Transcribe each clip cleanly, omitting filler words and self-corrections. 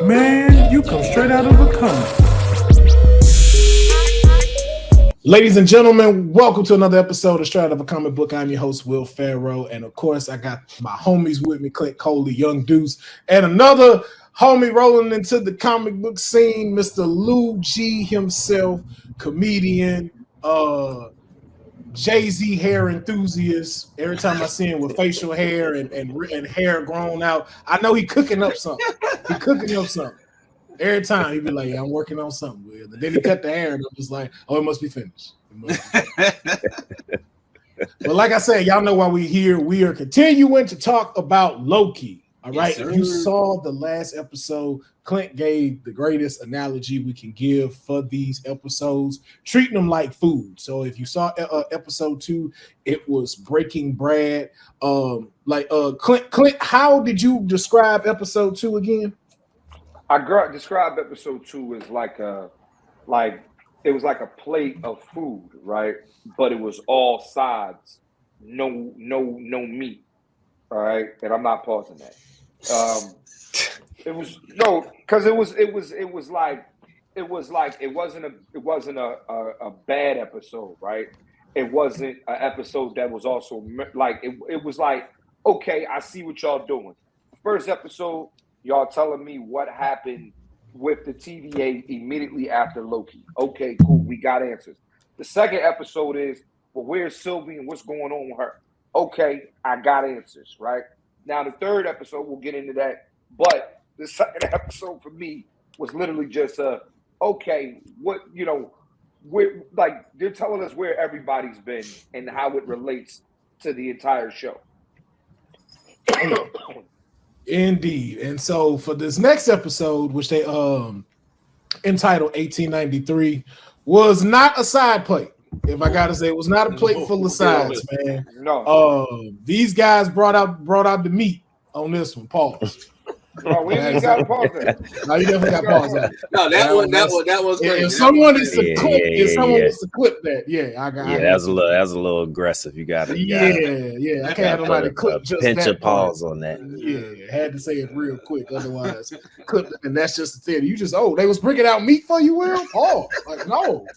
Man, you come straight out of a comic. Ladies and gentlemen, welcome to another episode of Straight Out of a Comic Book. I'm your host, Will Pharaoh, and of course, I got my homies with me, Clint, Coley, Young Deuce, and another homie rolling into the comic book scene, Mr. Lou G himself, comedian, Jay-Z hair enthusiast. Every time I see him with facial hair and hair grown out, I know he cooking up something. Every time he be like, I'm working on something. And then he cut the hair and I'm just like, oh, it must be finished. But like I said, y'all know why we here. We are continuing to talk about Loki. All right. Yes, if you saw the last episode, Clint gave the greatest analogy we can give for these episodes, treating them like food. So if you saw episode 2, it was breaking bread. Clint, how did you describe episode 2 again? I described episode 2 as it was like a plate of food, right? But it was all sides, no meat. All right, and I'm not pausing that. It was because it wasn't a bad episode, right? It wasn't an episode that was also like it was like, okay, I see what y'all doing. First episode, y'all telling me what happened with the TVA immediately after Loki. Okay, cool, we got answers. The second episode is, well, where's Sylvie and what's going on with her? Okay, I got answers, right? Now the third episode, we'll get into that. But the second episode for me was literally just okay, what, like they're telling us where everybody's been and how it relates to the entire show. Indeed. And so for this next episode, which they entitled 1893, was not a side plate. If I gotta say, it was not a plate full of sides, man. No. These guys brought out the meat on this one. Pause. No, we ain't got to pause that. No, you definitely got to pause that. No, that was crazy. If someone is to clip that, I got. Yeah, that was a little aggressive. You got to. Yeah. I can't have nobody clip just pinch that a pause on that. Yeah, had to say it real quick, otherwise clip. And that's just the thing. You just they was bringing out meat for you, Will? Oh, like no.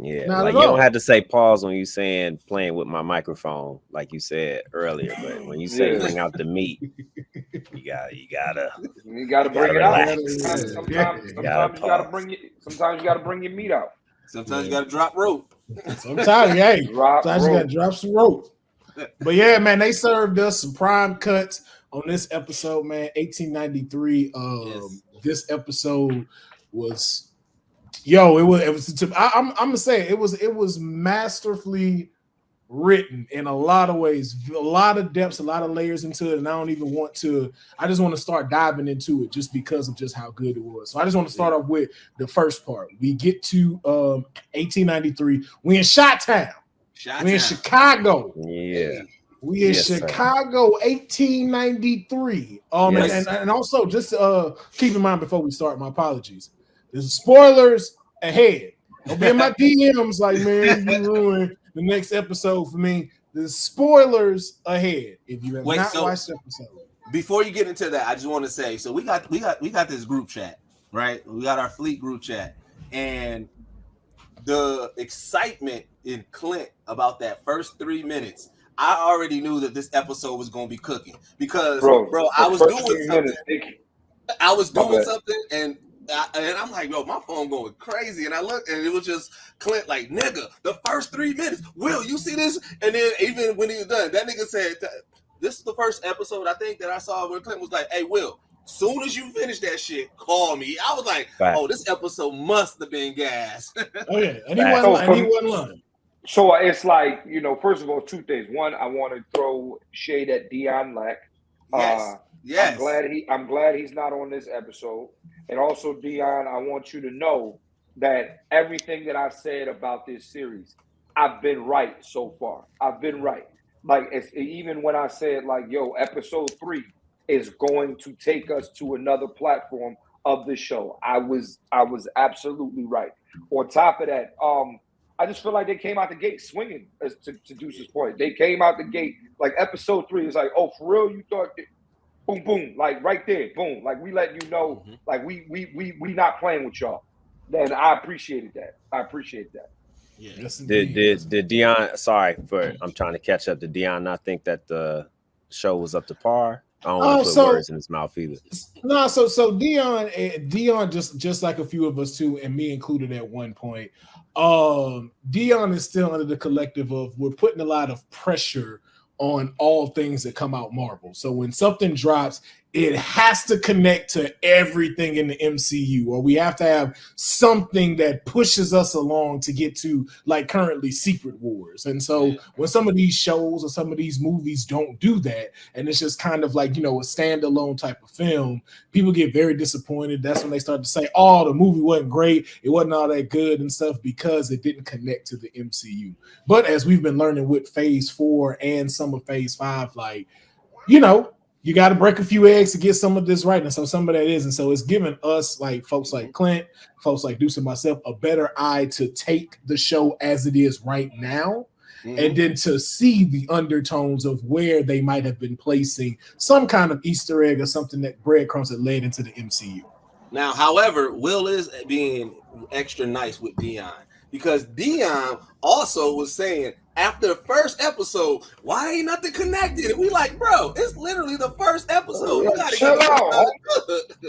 Yeah, like you don't have to say pause when you saying playing with my microphone, like you said earlier. But when you say bring out the meat, you gotta bring it out. Sometimes you gotta bring your meat out. Sometimes you gotta drop rope. Sometimes you gotta drop some rope. But yeah, man, they served us some prime cuts on this episode, man. 1893. This episode was. I'm gonna say it was masterfully written in a lot of ways, a lot of depths, a lot of layers into it, and I just want to start diving into it just because of just how good it was. So I just want to start off with the first part. We get to 1893. We in Chi-Town. We in Chicago. Yeah. We in Chicago, 1893. And also just keep in mind before we start, my apologies. There's spoilers ahead. Don't be in my DMs like, man, you ruined the next episode for me. There's spoilers ahead if you have not watched the episode. Before you get into that, I just want to say, so we got this group chat, right? We got our fleet group chat, and the excitement in Clint about that first 3 minutes, I already knew that this episode was going to be cooking because, bro, I was doing something, and I'm like, yo, my phone going crazy. And I looked, and it was just Clint like, nigga, the first 3 minutes. Will, you see this? And then even when he was done, that nigga said, this is the first episode, I think, that I saw where Clint was like, hey, Will, soon as you finish that shit, call me. I was like, oh, this episode must have been gas. Oh, yeah. And he wasn't lying. So it's like, first of all, 2 things. One, I want to throw shade at Dion Lack. Yes. I'm glad he's not on this episode. And also, Dion, I want you to know that everything that I said about this series, I've been right so far. I've been right. Like, even when I said, like, yo, episode 3 is going to take us to another platform of the show, I was absolutely right. On top of that, I just feel like they came out the gate swinging. As to Deuce's point, they came out the gate like episode 3 is like, oh, for real, you thought that, boom, boom, like right there, boom, like we letting you know, like we not playing with y'all. Then I appreciated that. Yeah. Yes, Did Dion? Sorry for I'm trying to catch up. Did Dion not think that the show was up to par? I don't want to put words in his mouth either. No, so Dion just like a few of us too, and me included at one point. Dion is still under the collective of we're putting a lot of pressure on all things that come out Marvel. So when something drops, it has to connect to everything in the MCU, or we have to have something that pushes us along to get to, like currently, Secret Wars. And so when some of these shows or some of these movies don't do that, and it's just kind of like, a standalone type of film, people get very disappointed. That's when they start to say, oh, the movie wasn't great, it wasn't all that good and stuff, because it didn't connect to the MCU. But as we've been learning with Phase 4 and some of Phase 5, like, you got to break a few eggs to get some of this right. And so some of that is. And so it's given us, like folks like Clint, folks like Deuce and myself, a better eye to take the show as it is right now. And then to see the undertones of where they might have been placing some kind of Easter egg or something, that breadcrumbs that led into the MCU. Now, however, Will is being extra nice with Dion, because Dion also was saying after the first episode, why ain't nothing connected? And we like, bro, it's literally the first episode. You gotta chill out.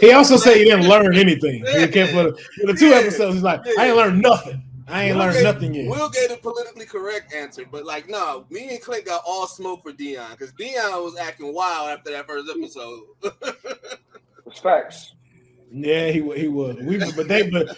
He also said he didn't learn anything. He kept for the 2 episodes. He's like, I ain't learned nothing. I ain't learned nothing yet. Will gave a politically correct answer, but like, no, me and Clint got all smoke for Dion, because Dion was acting wild after that first episode. It's facts. Yeah, he was.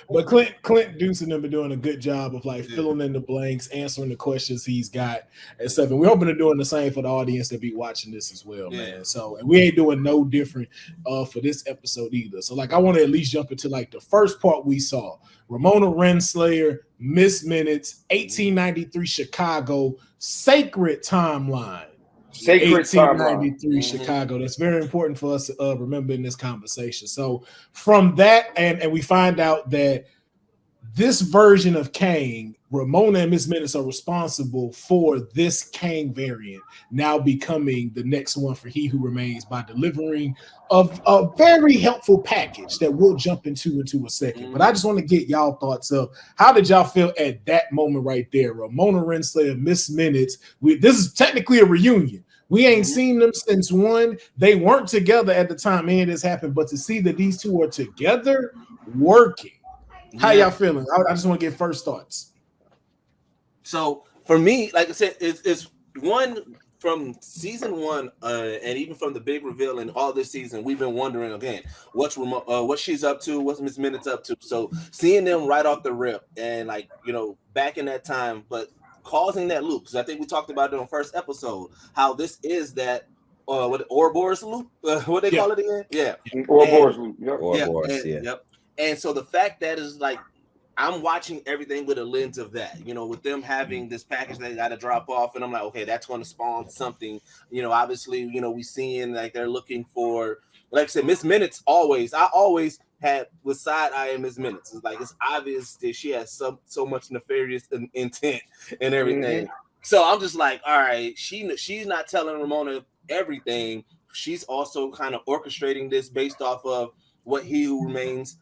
But Clint Deuce and them been doing a good job of like filling in the blanks, answering the questions he's got and stuff. And we're hoping to doing the same for the audience that be watching this as well, man. So, and we ain't doing no different for this episode either. So, like, I want to at least jump into like the first part we saw: Ramona Renslayer, Miss Minutes, 1893 Chicago, Sacred Timeline. Sacred 1893 Chicago. That's very important for us to remember in this conversation. So from that, and we find out that this version of Kang, Ramona and Miss Minutes are responsible for this Kang variant now becoming the next one for He Who Remains by delivering a very helpful package that we'll jump into a second. But I just want to get y'all thoughts of how did y'all feel at that moment right there? Ramona Renslayer, Miss Minutes. This is technically a reunion. We ain't seen them since 1. They weren't together at the time any of this happened, but to see that these two are together working. How y'all feeling? I just want to get first thoughts. So for me, like I said, it's one from season 1, and even from the big reveal and all this season, we've been wondering again what she's up to, what's Miss Minutes up to. So seeing them right off the rip, and like back in that time, but causing that loop, because I think we talked about it on the first episode, how this is that what Ouroboros loop, what they call it again, Ouroboros loop, Yep. And so the fact that is like, I'm watching everything with a lens of that, with them having this package they got to drop off, and I'm like, okay, that's going to spawn something. Obviously, we seeing like they're looking for, like I said, Miss Minutes I always had with side eye Miss Minutes. It's like, it's obvious that she has so much nefarious intent and everything. So I'm just like, all right, she's not telling Ramona everything. She's also kind of orchestrating this based off of what He Who Remains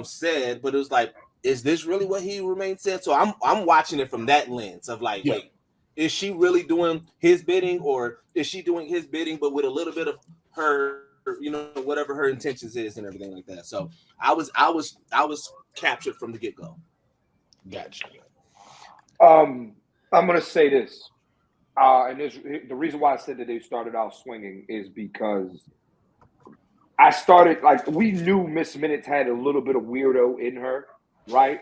said, but it was like, is this really what He Who Remains said? So I'm watching it from that lens of like, wait, is she really doing his bidding, or is she doing his bidding but with a little bit of her, whatever her intentions is and everything like that. So I was captured from the get-go. Gotcha. I'm gonna say this, and the reason why I said that they started out swinging is because I started, like, we knew Miss Minutes had a little bit of weirdo in her, right?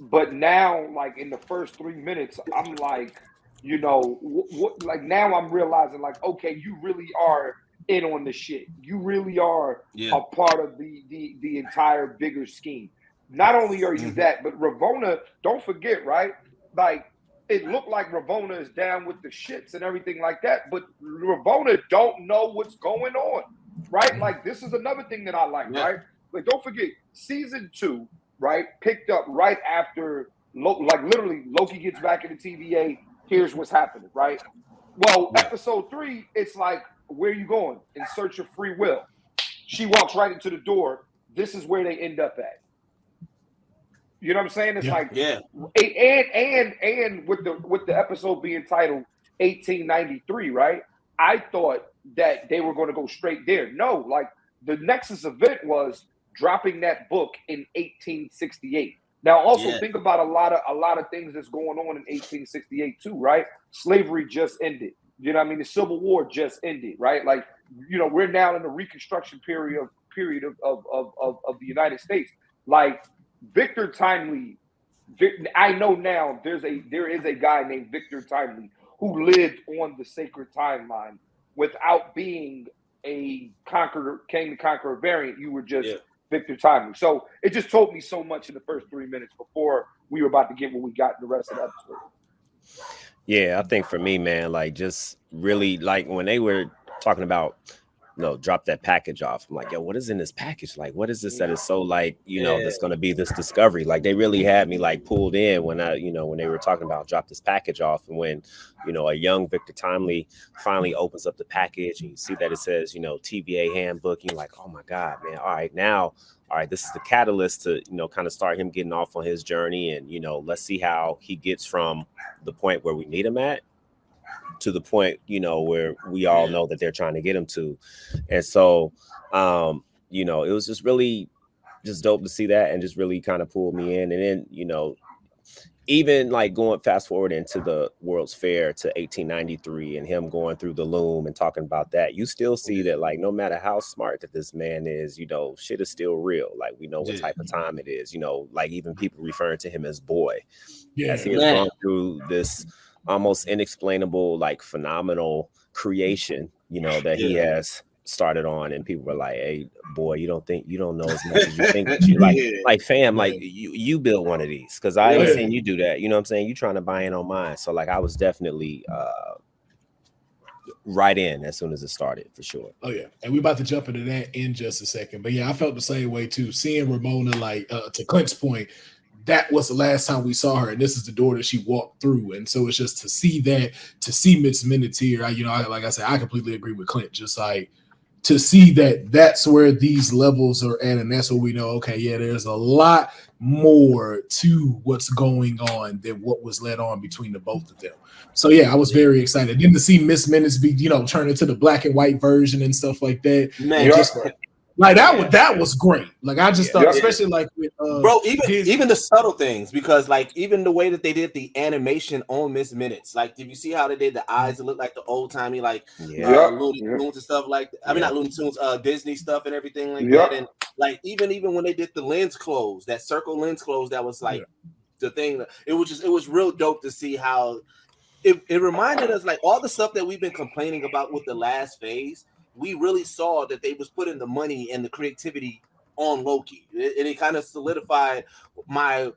But now, like, in the first 3 minutes, I'm like, like, now I'm realizing, like, okay, you really are in on the shit. You really are a part of the entire bigger scheme. Not only are you that, but Ravona, don't forget, right? Like, it looked like Ravona is down with the shits and everything like that, but Ravona don't know what's going on. Right? Like, this is another thing that I like, right? Like, don't forget, season 2, right, picked up right after like literally, Loki gets back in the TVA. Here's what's happening, right? Well, episode 3, it's like, where you going? In search of free will. She walks right into the door. This is where they end up at. You know what I'm saying? It's like, and with the episode being titled 1893, right? I thought that they were going to go straight there. No, like the Nexus event was dropping that book in 1868. Now, also think about a lot of things that's going on in 1868 too, right? Slavery just ended. You know what I mean? The Civil War just ended, right? Like, you know, we're now in the Reconstruction period of the United States. Like Victor Timely, I know now there is a guy named Victor Timely who lived on the sacred timeline without being a King the Conqueror variant. You were just Victor Timely. So it just told me so much in the first 3 minutes before we were about to get what we got in the rest of the episode. Yeah, I think for me, man, like just really like when they were talking about, you know, drop that package off. I'm like, yo, what is in this package? Like, what is this that is so like, you know, that's going to be this discovery? Like they really had me like pulled in when when they were talking about drop this package off. And when, you know, a young Victor Timely finally opens up the package and you see that it says, you know, TVA handbook, you're like, oh my God, man. All right, this is the catalyst to, you know, kind of start him getting off on his journey. And, you know, let's see how he gets from the point where we need him at to the point, you know, where we all know that they're trying to get him to. And so, you know, it was just really just dope to see that and just really kind of pulled me in. And then, you know, even like going fast forward into the World's Fair to 1893 and him going through the loom and talking about that, you still see that like no matter how smart that this man is, you know, shit is still real. Like we know what type of time it is, you know, like even people referring to him as boy as he has gone through this almost inexplainable, like phenomenal creation, you know, that he has started on, and people were like, hey boy, you don't know as much as you think that you like fam, like you build one of these because I ain't seen you do that, you know what I'm saying? You trying to buy in on mine. So like I was definitely right in as soon as it started for sure. Oh yeah, and we're about to jump into that in just a second, but yeah, I felt the same way too, seeing Ramona, like to Clint's point, that was the last time we saw her, and this is the door that she walked through. And so it's just to see that, to see Miss Minutes here, like I said, I completely agree with Clint. Just like to see that that's where these levels are at, and that's what we know. Okay, yeah, there's a lot more to what's going on than what was led on between the both of them. So yeah, I was very excited. Then to see Miss Minutes be, you know, turn into the black and white version and stuff like that. Man, like that was great. Like I just thought, especially like with bro, even the subtle things, because like even the way that they did the animation on Miss Minutes, like did you see how they did the eyes? It looked like the old timey like Looney Tunes and stuff like that. I mean not Looney Tunes, Disney stuff and everything like that. And like even when they did the lens close, that circle lens close, that was like the thing. It was real dope to see how it reminded us like all the stuff that we've been complaining about with the last phase. We really saw that they was putting the money and the creativity on Loki. It kind of solidified my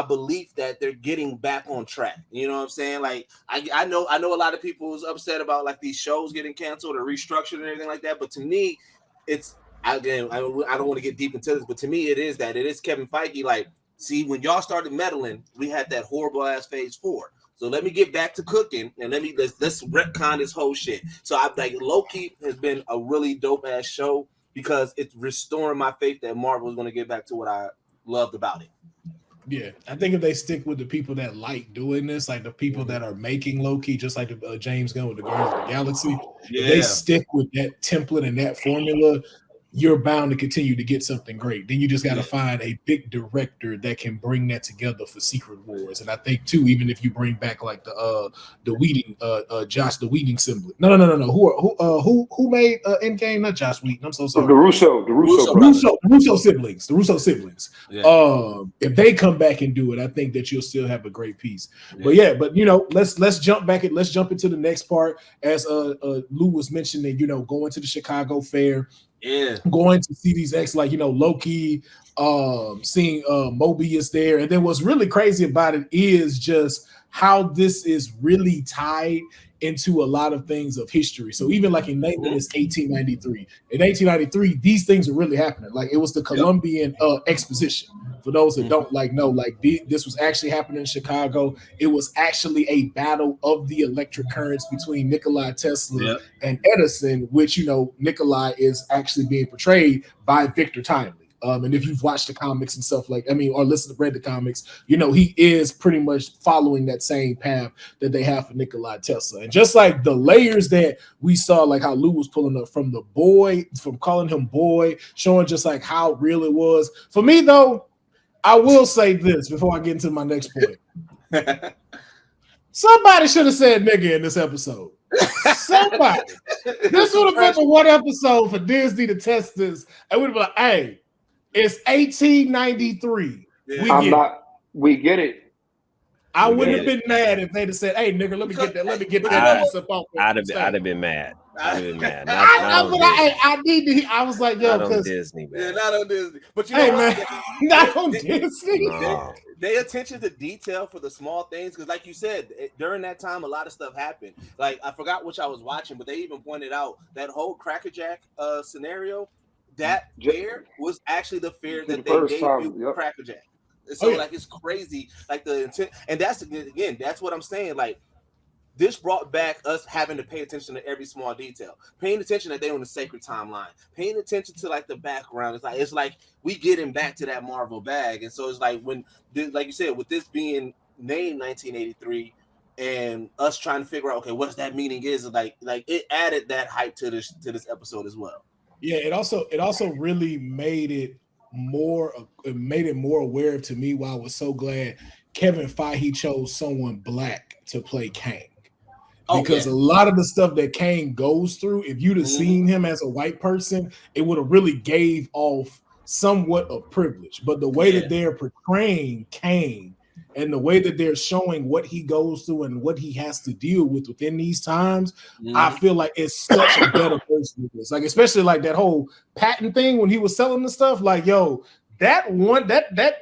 belief that they're getting back on track. You know what I'm saying? Like I know a lot of people was upset about like these shows getting canceled or restructured and everything like that. But to me, it's again, I don't want to get deep into this, but to me, it is Kevin Feige. Like, see, when y'all started meddling, we had that horrible ass phase 4. So let me get back to cooking and let's retcon this whole shit. So I like Loki has been a really dope ass show because it's restoring my faith that Marvel is going to get back to what I loved about it. Yeah, I think if they stick with the people that like doing this, like the people that are making Loki, just like James Gunn with the Guardians of the Galaxy, if they stick with that template and that formula, you're bound to continue to get something great. Then you just got to find a big director that can bring that together for Secret Wars. And I think too, even if you bring back like the Whedon, Josh the Whedon sibling. No. Who made Endgame? Not Josh Whedon. I'm so sorry. The Russo siblings. The Russo siblings. Yeah. If they come back and do it, I think that you'll still have a great piece. Yeah. But you know, let's jump back. Let's jump into the next part. As Lou was mentioning, you know, going to the Chicago Fair. Yeah, going to see these like, you know, Loki, seeing Mobius there. And then what's really crazy about it is just how this is really tied into a lot of things of history. So even like in naming this 1893, in 1893, these things are really happening. Like it was the Columbian Exposition. For those that don't know, like this was actually happening in Chicago. It was actually a battle of the electric currents between Nikola Tesla and Edison, which, you know, Nikola is actually being portrayed by Victor Timely. And if you've watched the comics and stuff or read the comics, you know, he is pretty much following that same path that they have for Nikola Tesla. And just like the layers that we saw, like how Lou was pulling up from the boy, from calling him boy, showing just like how real it was. For me, though, I will say this before I get into my next point. Somebody should have said nigga in this episode. Somebody. This would have been the one episode for Disney to test this. I would have been like, hey, it's 1893. We get it. I wouldn't have been mad if they'd have said, hey, nigga, let me get that. I'd have been mad. I'd have been mad. I was like, yo, not on Disney, man. Yeah, not on Disney. But you know, hey, man, not on Disney. No. They attention to detail for the small things, because like you said, during that time, a lot of stuff happened. Like, I forgot which I was watching, but they even pointed out that whole Cracker Jack scenario, that fair was actually the fair that they debuted Cracker Jack. So like it's crazy, like the intent, and that's what I'm saying. Like this brought back us having to pay attention to every small detail, paying attention that they're on the sacred timeline, paying attention to like the background. It's like we getting back to that Marvel bag, and so it's like when, like you said, with this being named 1983, and us trying to figure out, okay, what does that meaning is, like it added that hype to this episode as well. Yeah, it also really made it more aware to me why I was so glad Kevin Feige chose someone black to play Kang. Because a lot of the stuff that Kang goes through, if you'd have seen him as a white person, it would have really gave off somewhat of privilege. But the way that they're portraying Kang and the way that they're showing what he goes through and what he has to deal with within these times, I feel like it's such a better person. Like, especially like that whole patent thing when he was selling the stuff, like, yo, that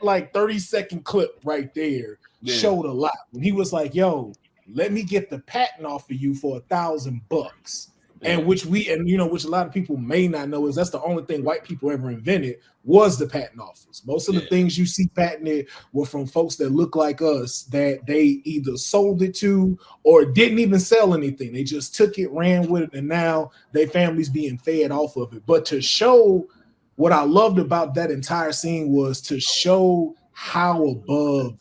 like 30-second clip right there showed a lot. When he was like, yo, let me get the patent off of you for $1,000. And which a lot of people may not know is that's the only thing white people ever invented was the patent office. Most of the things you see patented were from folks that look like us that they either sold it to or didn't even sell anything. They just took it, ran with it, and now their family's being fed off of it. But to show what I loved about that entire scene was to show how above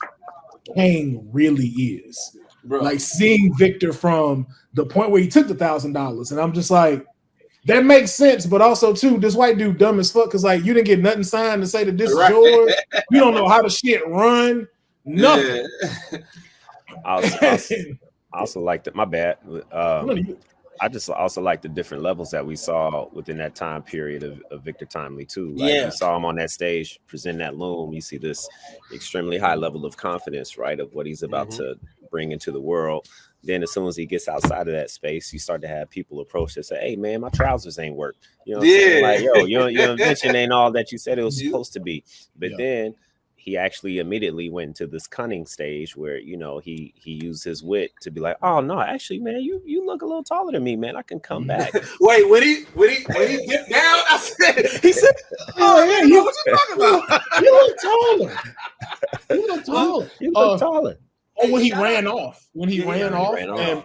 Kang really is. Bro. Like seeing Victor from the point where he took the $1,000, and I'm just like, that makes sense, but also too, this white dude dumb as fuck because like you didn't get nothing signed to say that this is yours. You don't know how the shit run, nothing. I also liked it. My bad. I just also like the different levels that we saw within that time period of Victor Timely too. Like you saw him on that stage present that loom. You see this extremely high level of confidence, right, of what he's about to bring into the world. Then as soon as he gets outside of that space, you start to have people approach and say, hey man, my trousers ain't work. You know what I'm saying? Like, yo, your invention ain't all that you said it was supposed to be. But then he actually immediately went into this cunning stage where, you know, he used his wit to be like, oh no, actually, man, you look a little taller than me, man. I can come back. Wait, when he dipped down, he said, oh yeah, what you talking about? You look taller. You look taller. You look taller. Oh, when he ran off. When he ran off,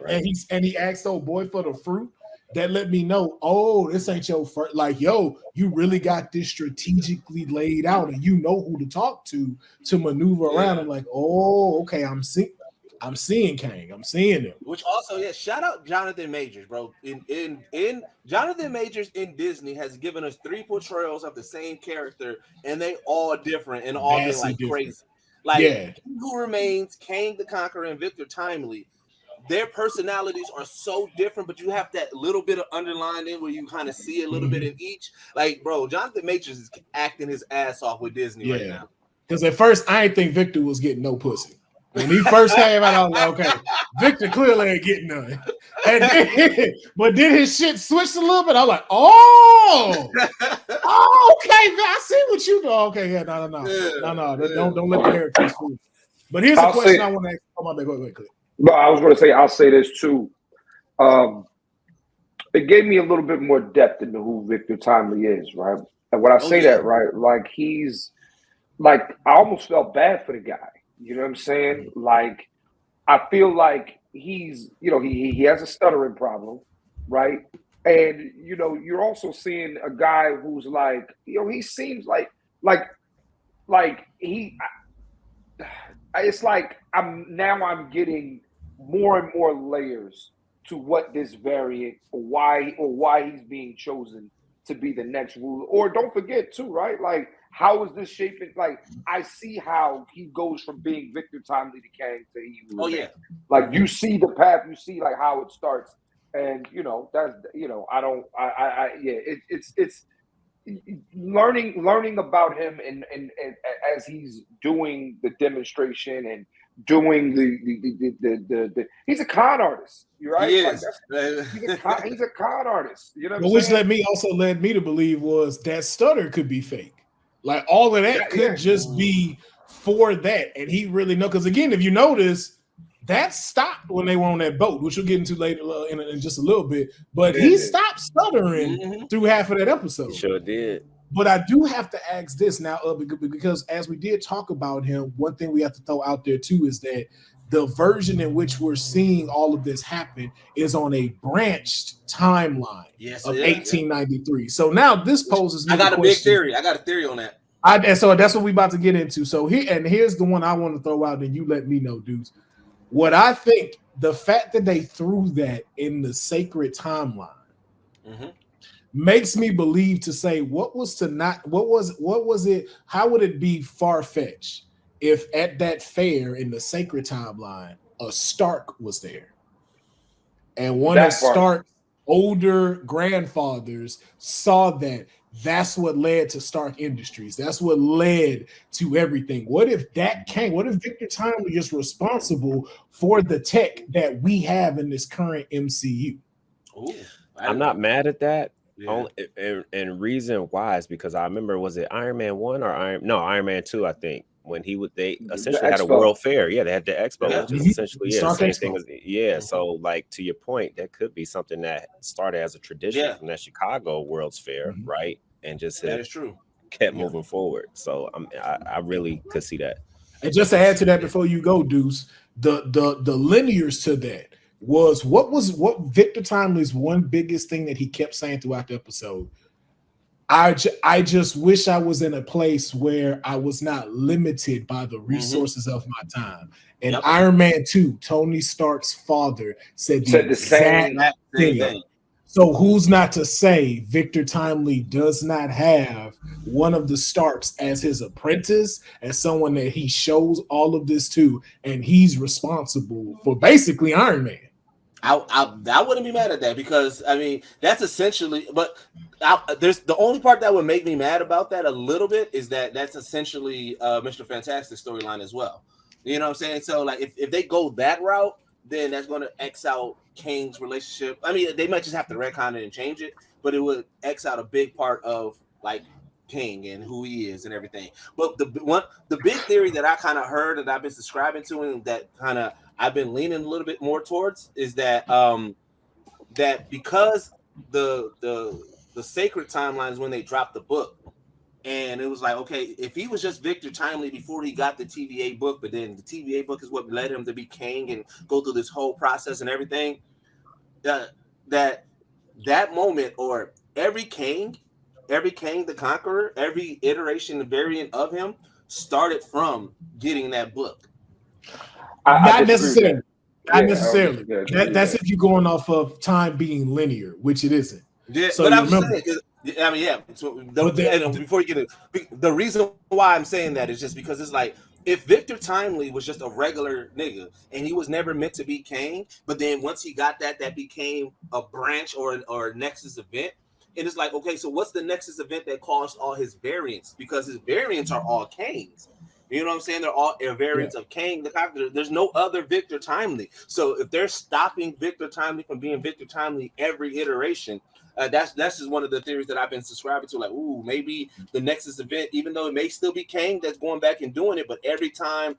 and he asked old boy for the fruit, that let me know, oh, this ain't your first. Like, yo, you really got this strategically laid out, and you know who to talk to maneuver around. I'm like, oh, okay, I'm seeing Kang. I'm seeing him. Which also, shout out Jonathan Majors, bro. In Jonathan Majors in Disney has given us 3 portrayals of the same character, and they all different and all been like crazy. Like Who Remains, Kang the Conqueror, and Victor Timely, their personalities are so different, but you have that little bit of underlining where you kind of see a little bit in each. Like, bro, Jonathan Majors is acting his ass off with Disney right now. Because at first, I didn't think Victor was getting no pussy. When he first came out, I was like, okay, Victor clearly ain't getting none. But then his shit switched a little bit. I was like, oh, okay, I see what you do. Okay, no. Don't let the characters fool. But here's a question I want to ask. Oh, my bad, go ahead, Clint. But I was going to say, I'll say this too. It gave me a little bit more depth into who Victor Timely is, right? And when I say that, right, like he's like I almost felt bad for the guy. You know what I'm saying? Like I feel like he's, he has a stuttering problem, right? And you're also seeing a guy who's like, he seems like he. It's like I'm getting more and more layers to what this variant, or why he's being chosen to be the next ruler. Or don't forget too, right? Like how is this shaping? Like I see how he goes from being Victor Timely to Kang to Evil. Oh yeah, like you see the path, you see like how it starts, and that's it's learning about him and as he's doing the demonstration and doing the he's a con artist. You're right. He is. He's a con artist. You know what I'm which saying? led me to believe was that stutter could be fake. Like all of that could just be for that, and he really know. Because again, if you notice, that stopped when they were on that boat, which we'll get into later in just a little bit. But he stopped stuttering through half of that episode. He sure did. But I do have to ask this now, because as we did talk about him, one thing we have to throw out there too is that the version in which we're seeing all of this happen is on a branched timeline of 1893. So now this poses me. I got a big theory. I got a theory on that. So that's what we're about to get into. So here's the one I want to throw out, and you let me know, dudes. What I think, the fact that they threw that in the sacred timeline makes me believe to say, what was it? How would it be far-fetched if at that fair in the sacred timeline, a Stark was there, and one of Stark's older grandfathers saw that? That's what led to Stark Industries. That's what led to everything. What if Victor Timely is responsible for the tech that we have in this current MCU? Ooh, I'm not mad at that. Yeah. And reason why is because I remember, was it Iron Man 1 or Iron Man 2, I think, when they essentially had a World Fair. Yeah, they had the expo, which is essentially the same thing as so like to your point, that could be something that started as a tradition from that Chicago World's Fair, right? And just that is true. Kept moving forward. So I really could see that. And just to add to that before you go, Deuce, the linears to that was what Victor Timely's one biggest thing that he kept saying throughout the episode. I just wish I was in a place where I was not limited by the resources of my time. And Iron Man 2, Tony Stark's father said the same thing. So who's not to say Victor Timely does not have one of the Starks as his apprentice, as someone that he shows all of this to, and he's responsible for basically Iron Man. I wouldn't be mad at that, because I mean that's essentially. But there's the only part that would make me mad about that a little bit is that's essentially Mr. Fantastic storyline as well. You know what I'm saying? So like if they go that route, then that's going to X out Kang's relationship. I mean, they might just have to retcon it and change it, but it would X out a big part of like King and who he is and everything. But the big theory that I kind of heard that I've been subscribing to and that kind of I've been leaning a little bit more towards is that that because the sacred timeline is when they dropped the book. And it was like, okay, if he was just Victor Timely before he got the TVA book, but then the TVA book is what led him to be King and go through this whole process and everything, that moment, or every King the Conqueror, every iteration and variant of him started from getting that book. Not necessarily. That's if you're going off of time being linear, which it isn't. Yeah, so but I'm saying, I mean, yeah. So before you get it, the reason why I'm saying that is just because it's like if Victor Timely was just a regular nigga and he was never meant to be King, but then once he got that became a branch or a Nexus event, and it's like, okay, so what's the Nexus event that caused all his variants? Because his variants are all Kings. You know what I'm saying? They're all variants of Kang the Conqueror. There's no other Victor Timely. So if they're stopping Victor Timely from being Victor Timely every iteration, that's just one of the theories that I've been subscribing to. Like, ooh, maybe the Nexus event, even though it may still be Kang that's going back and doing it, but every time,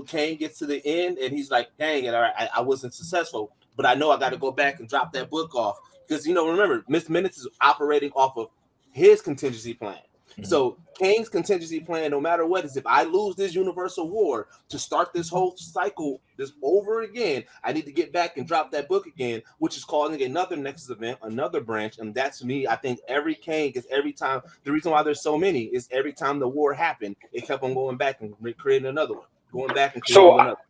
Kang gets to the end and he's like, dang it, all right, I wasn't successful. but I know I got to go back and drop that book off because remember, Miss Minutes is operating off of his contingency plan. So Kang's contingency plan, no matter what, is if I lose this universal war to start this whole cycle this over again, I need to get back and drop that book again, which is causing another Nexus event, another branch. And that's me. I think every Kang is every time. The reason why there's so many is every time the war happened, it kept on going back and creating another one, going back and creating another.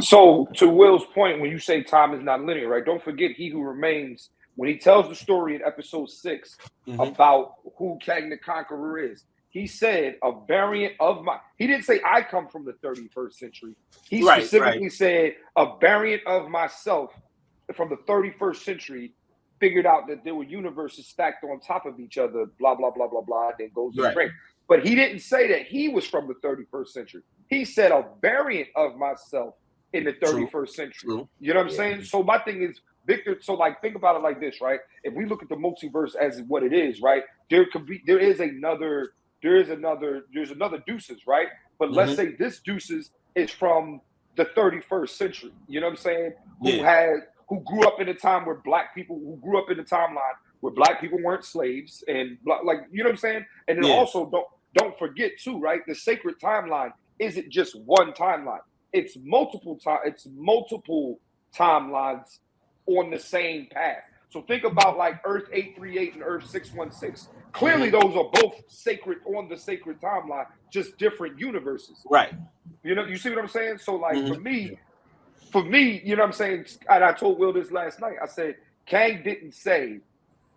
So to Will's point, when you say time is not linear, right? Don't forget He Who Remains, when he tells the story in episode 6 about who Kang the Conqueror is, he said a variant of he didn't say I come from the 31st century. He specifically said a variant of myself from the 31st century figured out that there were universes stacked on top of each other, blah, blah, blah, blah, blah, then goes to the break. But he didn't say that he was from the 31st century. He said a variant of myself in the 31st century. You know what I'm saying? So my thing is, Victor, so like think about it like this, right? If we look at the multiverse as what it is, right? There's another Deuces, right? But let's say this Deuces is from the 31st century. You know what I'm saying? Who grew up in a time where black people weren't slaves and like, you know what I'm saying? And then also don't forget too, right? The sacred timeline isn't just one timeline. It's multiple timelines on the same path. So think about like Earth 838 and Earth 616. Clearly, those are both sacred on the sacred timeline, just different universes. Right. You know, you see what I'm saying? So like for me, you know what I'm saying? And I told Will this last night. I said, Kang didn't say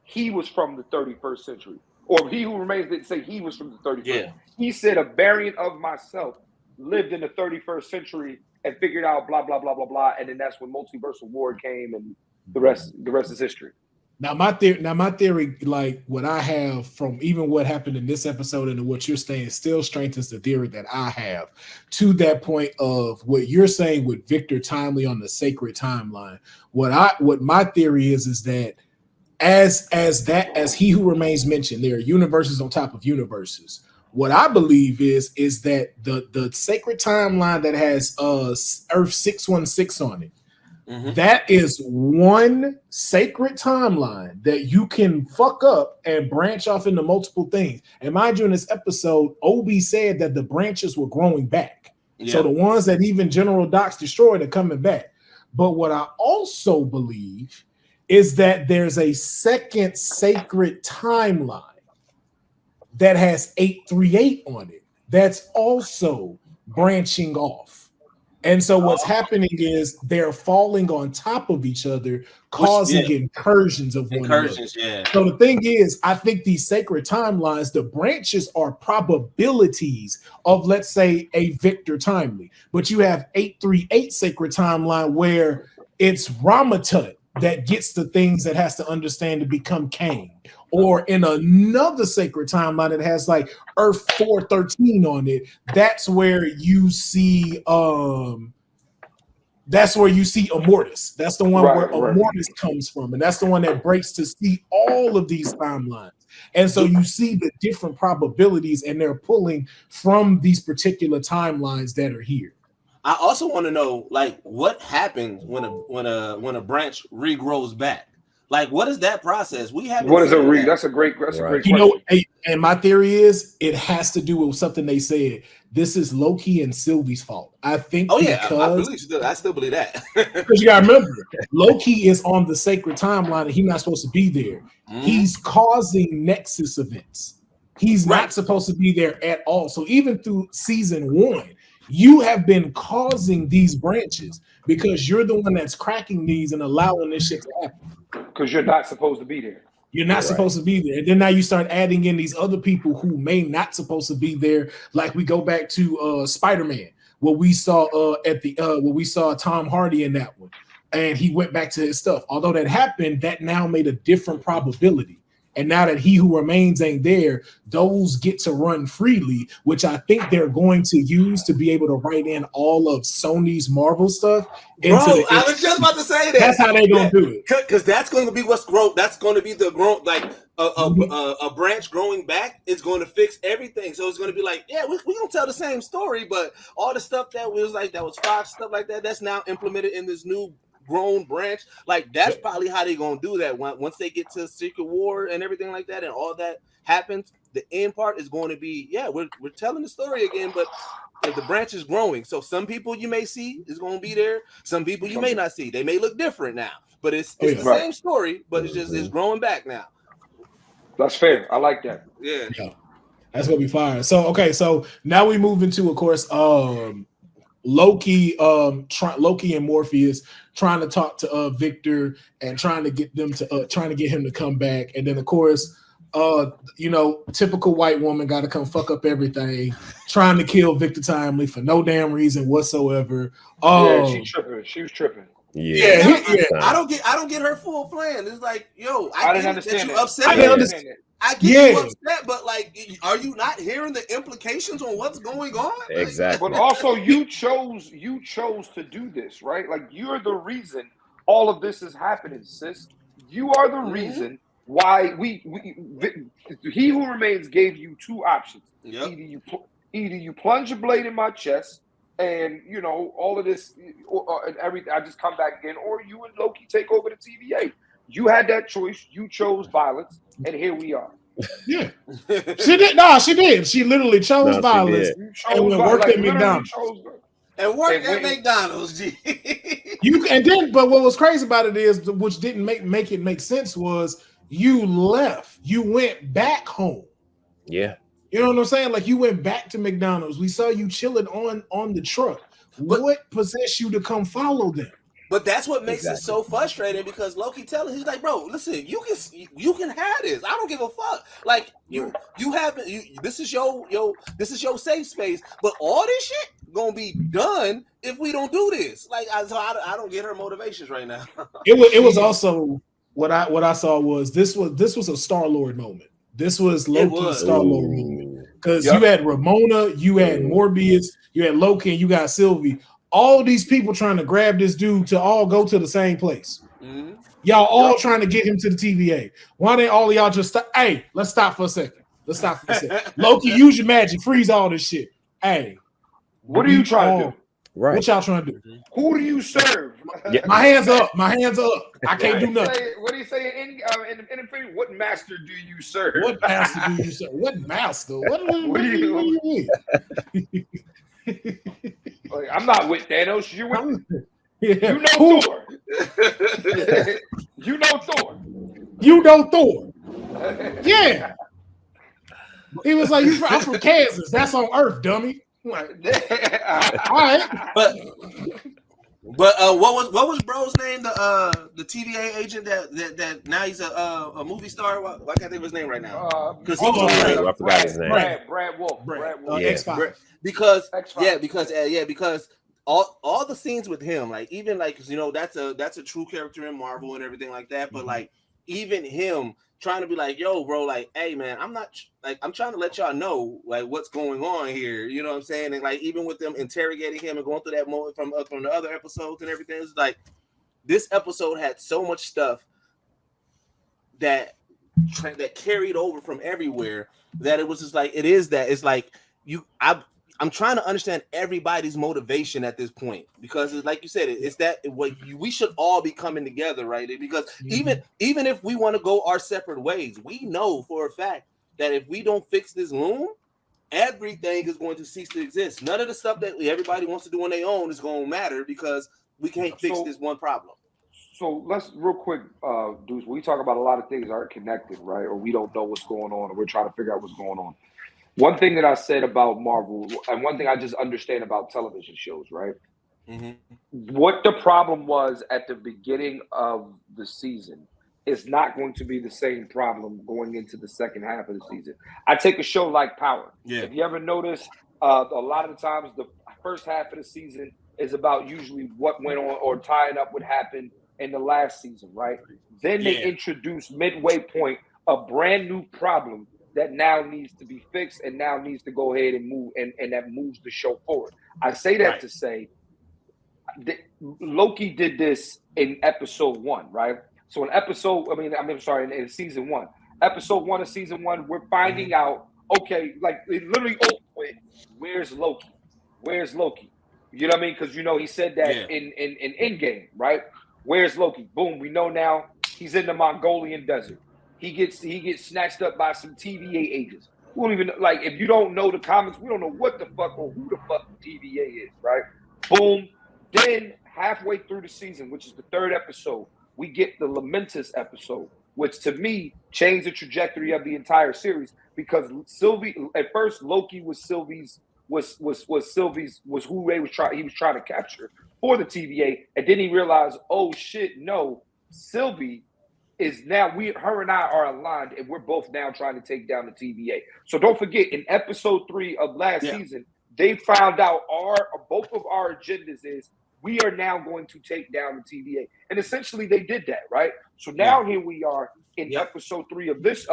he was from the 31st century. Or He Who Remains didn't say he was from the 31st. Yeah. He said a variant of myself lived in the 31st century and figured out blah, blah, blah, blah, blah. And then that's when Multiversal War came and the rest is history. Now my theory, like what I have from even what happened in this episode and what you're saying still strengthens the theory that I have to that point of what you're saying with Victor Timely on the sacred timeline. What my theory is that as He Who Remains mentioned, there are universes on top of universes. What I believe is that the sacred timeline that has Earth 616 on it, that is one sacred timeline that you can fuck up and branch off into multiple things. And mind you, in this episode, Obi said that the branches were growing back. Yeah. So the ones that even General Docs destroyed are coming back. But what I also believe is that there's a second sacred timeline that has 838 on it that's also branching off. And so what's happening is they're falling on top of each other, causing incursions of one another. Yeah. So the thing is, I think these sacred timelines, the branches are probabilities of, let's say, a Victor Timely. But you have 838 sacred timeline where it's Ramatut that gets the things that has to understand to become Kang. Or in another sacred timeline that has like Earth 413 on it, that's where you see Immortus. That's the one where Immortus comes from, and that's the one that breaks to see all of these timelines. And so you see the different probabilities, and they're pulling from these particular timelines that are here. I also want to know, like, what happens when a branch regrows back? Like, what is that process? We haven't. What is a That's a great question. You know, and my theory is it has to do with something they said. This is Loki and Sylvie's fault. I think. Oh yeah, I still believe that. Because you gotta remember, Loki is on the sacred timeline and he's not supposed to be there. He's causing Nexus events. He's not supposed to be there at all. So even through season 1, you have been causing these branches because you're the one that's cracking these and allowing this shit to happen. Because you're not supposed to be there. You're not supposed to be there. And then now you start adding in these other people who may not supposed to be there. Like we go back to Spider-Man, where we saw where we saw Tom Hardy in that one. And he went back to his stuff. Although that happened, that now made a different probability. And now that He Who Remains ain't there, those get to run freely, which I think they're going to use to be able to write in all of Sony's Marvel stuff. I was just about to say that. That's how they're going to do it. Because that's going to be what's growth. That's going to be the growth, like a branch growing back is going to fix everything. So it's going to be like, yeah, we're going to tell the same story, but all the stuff that was Fox, stuff like that, that's now implemented in this new grown branch. Like that's probably how they're gonna do that. Once they get to Secret War and everything like that, and all that happens, the end part is going to be we're telling the story again, but the branch is growing. So some people you may see is going to be there. Some people you may not see. They may look different now, but it's the same story, but it's growing back now. That's fair. I like that. Yeah. That's gonna be fire. So okay, so now we move into, of course, Loki and Morpheus trying to talk to Victor and trying to get him to come back, and then of course, typical white woman got to come fuck up everything, trying to kill Victor Timely for no damn reason whatsoever. She tripping. She was tripping. Yeah. I don't get her full plan. It's like, yo, I didn't understand that you it. upset. I didn't understand it. I get you upset, but like, are you not hearing the implications on what's going on? Exactly. But also, you chose to do this, right? Like, you're the reason all of this is happening, sis. You are the reason why He Who Remains gave you two options. Yep. Either you plunge a blade in my chest, and all of this, and everything. I just come back again, or you and Loki take over the TVA. You had that choice. You chose violence, and here we are. Yeah, she did. No, she did. She literally chose violence and worked at McDonald's. And worked at McDonald's, G. But what was crazy about it is, which didn't make it make sense, was you left. You went back home. Yeah. You know what I'm saying? Like, you went back to McDonald's. We saw you chilling on the truck. What possessed you to come follow them? But that's what makes it so frustrating, because Loki telling he's like, bro, listen, you can have this. I don't give a fuck. Like, this is your safe space, but all this shit gonna be done if we don't do this. Like, I don't get her motivations right now. It was also what I saw was this was a Star-Lord moment. This was Loki's Star-Lord moment, because you had Ramona, you had Morbius, you had Loki, and you got Sylvie. All these people trying to grab this dude to all go to the same place. Mm-hmm. Y'all all trying to get him to the TVA. Why didn't all of y'all just stop? Hey, let's stop for a second. Loki, use your magic, freeze all this shit. Hey, what are you trying to do? Right. What y'all trying to do? Who do you serve? My hands up. I can't do nothing. What do you say in Infinity? What master do you serve? What master do you serve? What master? What do you mean? Like, I'm not with Thanos. You're with Thor. You know Thor. Yeah. He was like, I'm from Kansas. That's on Earth, dummy. Like, all right. But what was bro's name? The TVA agent that now he's a movie star. Why can't I think of his name right now? Because I forgot his name. Brad Wolf. X-Files. Because all the scenes with him, like, even like, that's a true character in Marvel and everything like that. But like, even him trying to be like, yo, bro, like, hey man, I'm trying to let y'all know like what's going on here. You know what I'm saying? And like, even with them interrogating him and going through that moment from the other episodes and everything, it's like this episode had so much stuff that carried over from everywhere that it was just like, it's like I'm trying to understand everybody's motivation at this point, because it's like you said, it's that we should all be coming together, right? Because even if we want to go our separate ways, we know for a fact that if we don't fix this loom, everything is going to cease to exist. None of the stuff that everybody wants to do on their own is going to matter, because we can't fix this one problem. So let's real quick, Deuce. We talk about a lot of things aren't connected, right? Or we don't know what's going on, or we're trying to figure out what's going on. One thing that I said about Marvel, and one thing I just understand about television shows, right? Mm-hmm. What the problem was at the beginning of the season is not going to be the same problem going into the second half of the season. I take a show like Power. Yeah. If you ever notice, a lot of the times the first half of the season is about usually what went on or tying up what happened in the last season, right? Then they introduce midway point a brand new problem that now needs to be fixed and now needs to go ahead and move, and that moves the show forward. I say that to say Loki did this in episode 1, right? So in season 1. Episode 1 of season 1, we're finding out, okay, like it literally, where's Loki? Where's Loki? You know what I mean? Because he said that in Endgame, right? Where's Loki? Boom, we know now he's in the Mongolian desert. He gets snatched up by some TVA agents. We don't even like if you don't know the comics, we don't know what the fuck or who the fuck the TVA is, right? Boom. Then halfway through the season, which is the 3rd episode, we get the Lamentus episode, which to me changed the trajectory of the entire series because Sylvie at first Loki was Sylvie's was who he was trying to capture for the TVA, and then he realized, oh shit, no, Sylvie is now her and I are aligned, and we're both now trying to take down the TVA. So don't forget, in episode 3 of last season, they found out both of our agendas is we are now going to take down the TVA, and essentially they did that, right? So now here we are in episode 3 of this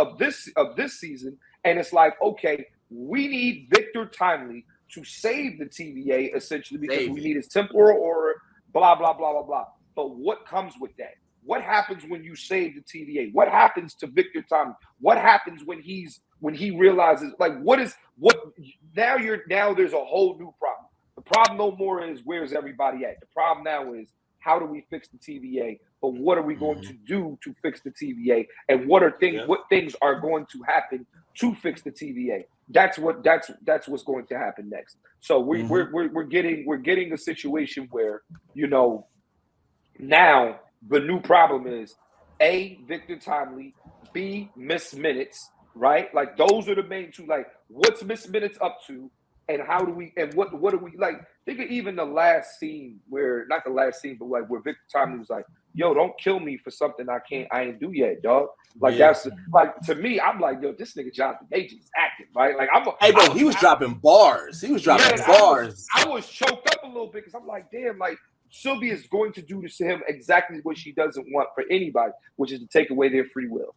season, and it's like, okay, we need Victor Timely to save the TVA essentially because we need his temporal aura, blah blah blah blah blah. But what comes with that? What happens when you save the TVA? What happens to Victor Timely? What happens when he realizes like now there's a whole new problem. The problem no more is where's everybody at. The problem now is how do we fix the TVA? But what are we going to do to fix the TVA? And what things are going to happen to fix the TVA? That's what's going to happen next. So we're getting a situation where, you know, now the new problem is A, Victor Timely, B, Miss Minutes, right? Like those are the main two. Like, what's Miss Minutes up to, and how do we and what do we like? Think of even the last scene where not the last scene, but like where Victor Timely was like, "Yo, don't kill me for something I ain't do yet, dog." Like that's like to me, I'm like, yo, this nigga Jonathan Majors is acting, right? Like he was dropping bars. He was dropping bars. I was choked up a little bit because I'm like, damn, like Sylvia is going to do to him exactly what she doesn't want for anybody, which is to take away their free will.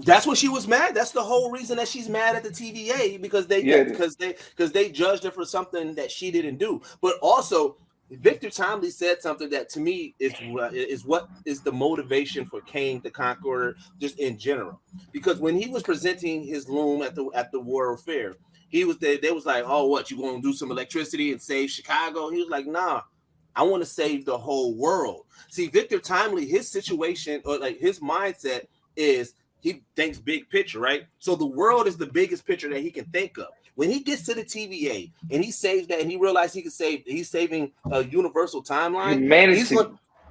That's what she was mad. That's the whole reason that she's mad at the TVA because they judged her for something that she didn't do. But also, Victor Timely said something that to me is what is the motivation for Kang the Conqueror just in general. Because when he was presenting his loom at the World Fair, he was there. They was like, "Oh, what you going to do some electricity and save Chicago?" He was like, "Nah, I want to save the whole world." See, Victor Timely, his situation or like his mindset is he thinks big picture, right? So the world is the biggest picture that he can think of. When he gets to the TVA and he saves that and he realizes he's saving a universal timeline,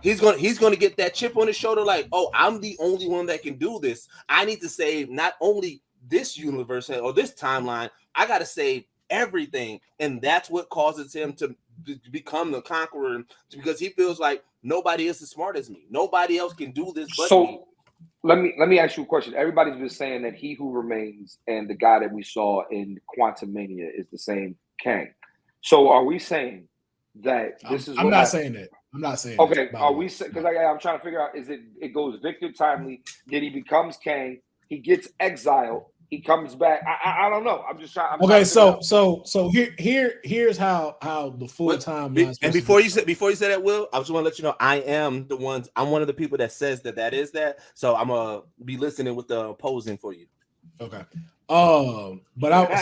he's going to get that chip on his shoulder like, oh, I'm the only one that can do this. I need to save not only this universe or this timeline, I got to save everything. And that's what causes him to become the conqueror because he feels like nobody is as smart as me. Nobody else can do this but me. Let me ask you a question. Everybody's been saying that He Who Remains and the guy that we saw in Quantum Mania is the same Kang. So are we saying that this is? I'm not saying that. I'm not saying. Okay, are we? Because I'm trying to figure out. Is it goes Victor Timely? Then he becomes Kang. He gets exiled. He comes back. I don't know. I'm just trying. So here's how the full timeline. And before you say that, Will, I just want to let you know I'm one of the people that says that is that. So I'm gonna be listening with the opposing for you. Okay. But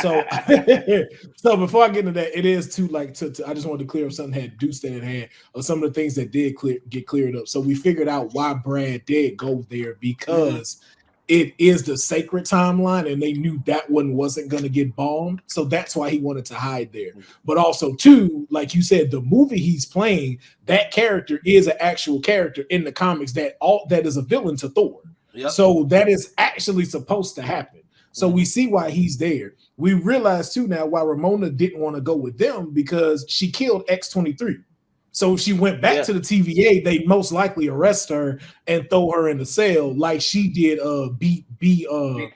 so before I get into that, it is I just wanted to clear up something had Deuce that had or some of the things that did get cleared up. So we figured out why Brad did go there because. It is the sacred timeline, and they knew that one wasn't going to get bombed. So that's why he wanted to hide there. But also, too, like you said, the movie he's playing, that character is an actual character in the comics that is a villain to Thor. Yep. So that is actually supposed to happen. So we see why he's there. We realize, too, now why Ramona didn't want to go with them because she killed X-23. So if she went back to the TVA, they'd most likely arrest her and throw her in the cell like she did B-15.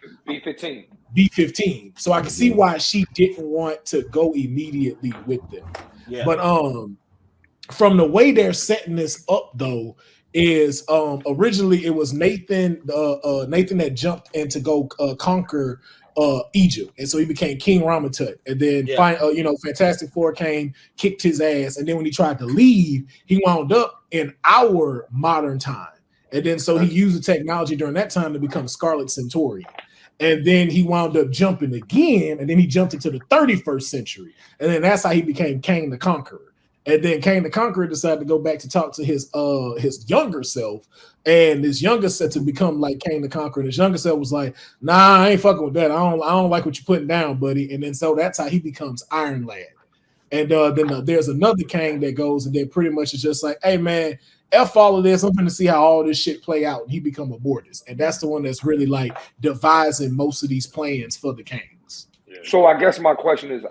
B-15. So I can see why she didn't want to go immediately with them. Yeah. But from the way they're setting this up though, is originally it was Nathan that jumped in to go conquer Egypt, and so he became King Ramatut, and then Fantastic Four came, kicked his ass, and then when he tried to leave, he wound up in our modern time, and then so he used the technology during that time to become Scarlet Centaurian, and then he wound up jumping again, and then he jumped into the 31st century, and then that's how he became Kang the Conqueror. And then Kang the Conqueror decided to go back to talk to his younger self, and his younger self to become like Kang the Conqueror. And his younger self was like, "Nah, I ain't fucking with that. I don't like what you're putting down, buddy." And then so that's how he becomes Iron Lad. And then there's another Kang that goes and then pretty much is just like, "Hey man, F all of this. I'm going to see how all this shit play out." And he become a Mortis, and that's the one that's really like devising most of these plans for the Kangs. So I guess my question is,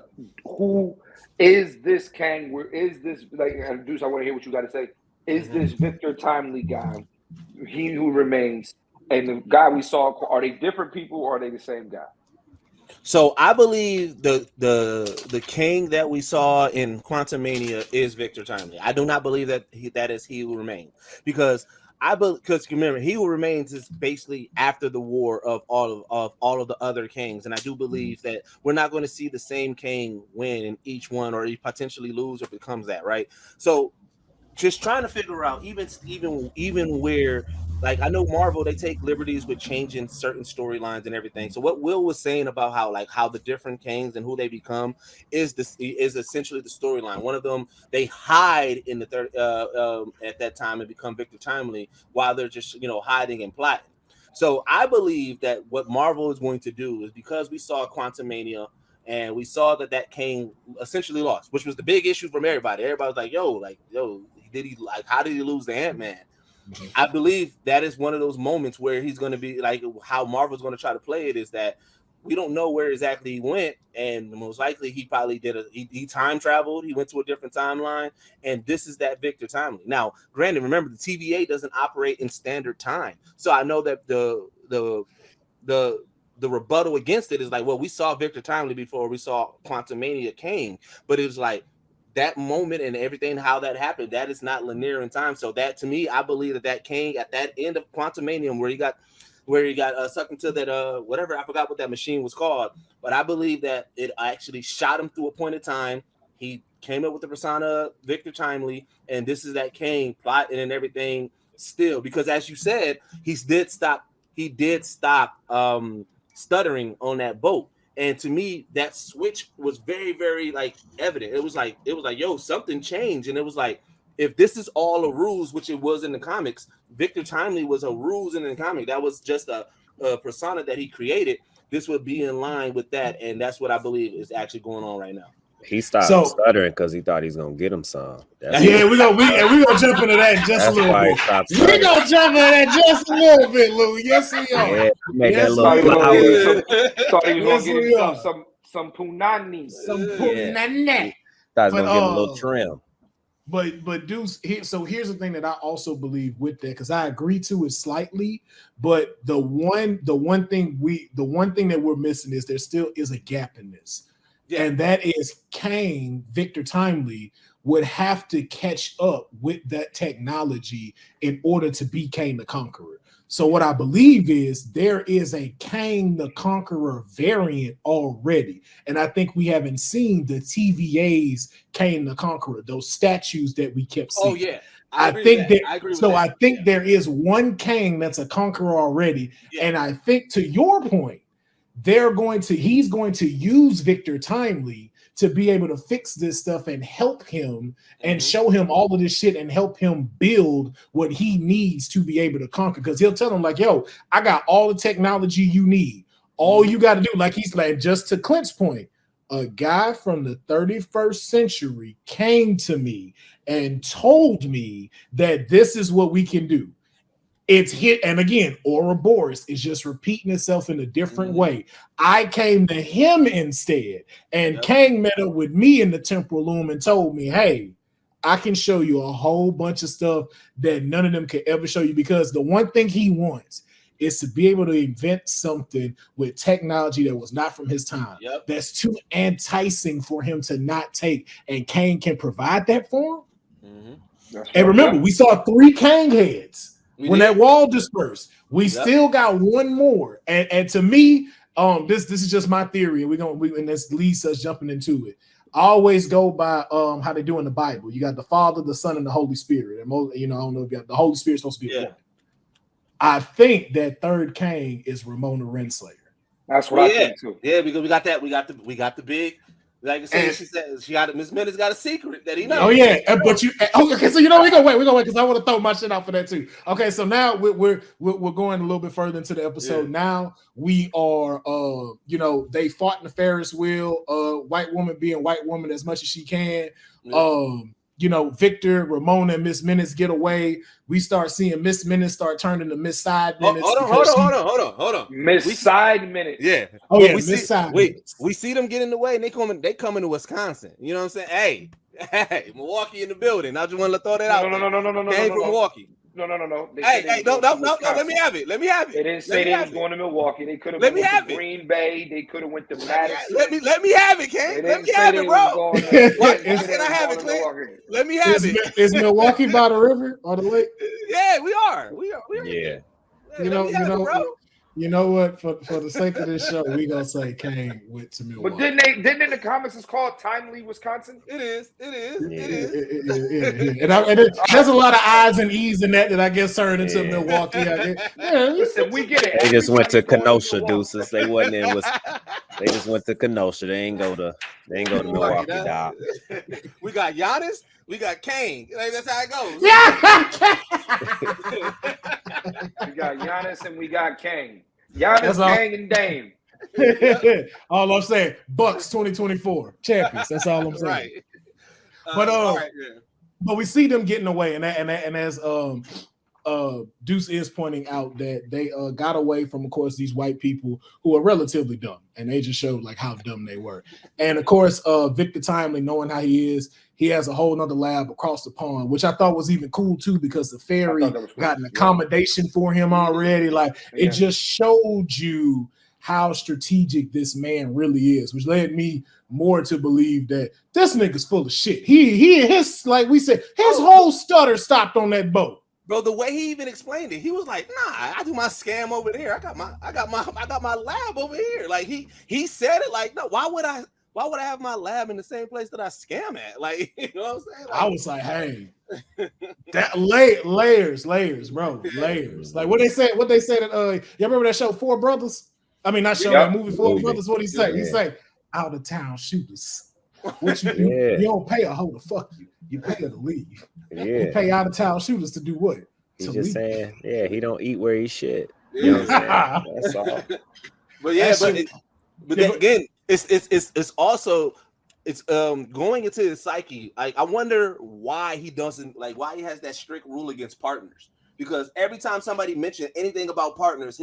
who is this Kang? Where is this, like, Deuce, I want to hear what you got to say. Is this Victor Timely guy, He Who Remains, and the guy we saw, are they different people or are they the same guy? So I believe the King that we saw in Quantumania is Victor Timely. I do not believe that that is He Who Remains, because remember, He Who Remains is basically after the war of all of the other Kings, and I do believe that we're not going to see the same King win in each one, or potentially lose if it becomes that, right? So just trying to figure out even where, like, I know Marvel, they take liberties with changing certain storylines and everything. So what Will was saying about how the different Kangs and who they become is essentially the storyline. One of them, they hide in the third at that time and become Victor Timely while they're just hiding and plotting. So I believe that what Marvel is going to do is, because we saw Quantumania and we saw that Kang essentially lost, which was the big issue from everybody. Everybody was like, yo, how did he lose to Ant-Man? I believe that is one of those moments where he's going to be like, how Marvel's going to try to play it is that we don't know where exactly he went, and most likely he probably he time traveled, he went to a different timeline, and this is that Victor Timely. Now, granted, remember, the TVA doesn't operate in standard time, so I know that the rebuttal against it is like, well, we saw Victor Timely before we saw Quantumania came, but it was like, that moment and everything, how that happened, that is not linear in time. So that, to me, I believe that Kang at that end of Quantumania, where he got sucked into that whatever, I forgot what that machine was called, but I believe that it actually shot him through a point of time. He came up with the persona Victor Timely, and this is that Kang plotting and everything still, because as you said, he did stop stuttering on that boat. And to me, that switch was very, very like evident. It was like, yo, something changed. And it was like, if this is all a ruse, which it was in the comics, Victor Timely was a ruse in the comic. That was just a persona that he created. This would be in line with that. And that's what I believe is actually going on right now. He stopped stuttering because he thought he's gonna get him some. We're gonna jump into that just a little bit. We're gonna jump into that just a little bit, Lou. Yes, we are. Yeah, make that little thought he was gonna get him some punani. Some punani. Thought he was gonna give him a little trim. But Deuce, so here's the thing that I also believe with that, because I agree to it slightly, but the one thing that we're missing is there still is a gap in this. Yeah. And that is Kang, Victor Timely, would have to catch up with that technology in order to be Kang the Conqueror. So what I believe is there is a Kang the Conqueror variant already. And I think we haven't seen the TVA's Kang the Conqueror, those statues that we kept seeing. Oh, yeah. I think there is one Kang that's a conqueror already. Yeah. And I think, to your point, he's going to use Victor Timely to be able to fix this stuff and help him and show him all of this shit and help him build what he needs to be able to conquer. Because he'll tell him like, yo, I got all the technology you need. All you got to do, like he's like, just to Clint's point, a guy from the 31st century came to me and told me that this is what we can do. It's hit, and again, Ouroboros is just repeating itself in a different way. I came to him instead, and Kang met up with me in the temporal loom and told me, hey, I can show you a whole bunch of stuff that none of them could ever show you, because the one thing he wants is to be able to invent something with technology that was not from his time. That's too enticing for him to not take, and Kang can provide that for him. And remember, we saw 3 Kang heads. When that wall dispersed, we still got one more, and to me, this is just my theory, and and this leads us jumping into it. I always go by how they do in the Bible. You got the Father, the Son, and the Holy Spirit, and I don't know if you got the Holy Spirit supposed to be a woman. I think that third Kang is Ramona Renslayer. That's what I think too. Yeah, because we got the big Like I said, she said she got Miss Minutes got a secret that he knows. Oh yeah, but you okay? So we're gonna wait because I want to throw my shit out for that too. Okay, so now we're going a little bit further into the episode. Yeah. Now we are they fought in the Ferris wheel. White woman being white woman as much as she can. Yeah. Victor, Ramona, and Miss Minutes get away. We start seeing Miss Minutes start turning to Miss Side Minutes. Hold on. Miss Side Minutes. Yeah. Oh yeah, Miss Side Minutes. We see them get in the way, and they coming to Wisconsin. You know what I'm saying? Hey, Milwaukee in the building. I just want to throw that out. No. Came from Milwaukee. No. Hey, no. Let me have it. They didn't say they was going to Milwaukee. They could have went to Green Bay. They could have went to Madison. Let me have it, Kane. Let me have it, bro. What can I have it, Clint? Let me have it. Is Milwaukee by the river or the lake? Yeah, we are. Yeah. You know what? For the sake of this show, we gonna say Kane went to Milwaukee. But didn't in the comments it's called Timely, Wisconsin? It is. And there's a lot of I's and E's in that I guess turned into Milwaukee. Listen, we get it. They just went to Kenosha, Deuces. They wasn't in. They just went to Kenosha. They ain't go to Milwaukee. Dog. We got Giannis. We got Kane. Like, that's how it goes. We got Giannis and we got Kane. Giannis, Kang, and Dame. All I'm saying, Bucks 2024 champions. That's all I'm saying. Right. But we see them getting away, and as Deuce is pointing out that they got away from, of course, these white people who are relatively dumb, and they just showed like how dumb they were. And of course, Victor Timely, knowing how he is, he has a whole nother lab across the pond, which I thought was even cool too, because the ferry got an accommodation for him already. Like it just showed you how strategic this man really is, which led me more to believe that this nigga's full of shit. His like we said, his whole stutter stopped on that boat. Bro, the way he even explained it, he was like, "Nah, I do my scam over there. I got my lab over here." Like he said it like, "No, why would I have my lab in the same place that I scam at?" Like, you know what I'm saying? Like, I was like, "Hey, that layers, bro, layers." Like what they said at y'all remember that show Four Brothers? I mean, not show that movie Four Brothers. What he say? He say, "Out of town shooters." What you don't pay a hoe to fuck you. You pay her to leave. Yeah. You pay out of town shooters to do what? He's to just leave. saying, he don't eat where he shit. You know what I'm saying? That's all. But then again, it's also going into his psyche. Like I wonder why he doesn't like why he has that strict rule against partners. Because every time somebody mentioned anything about partners,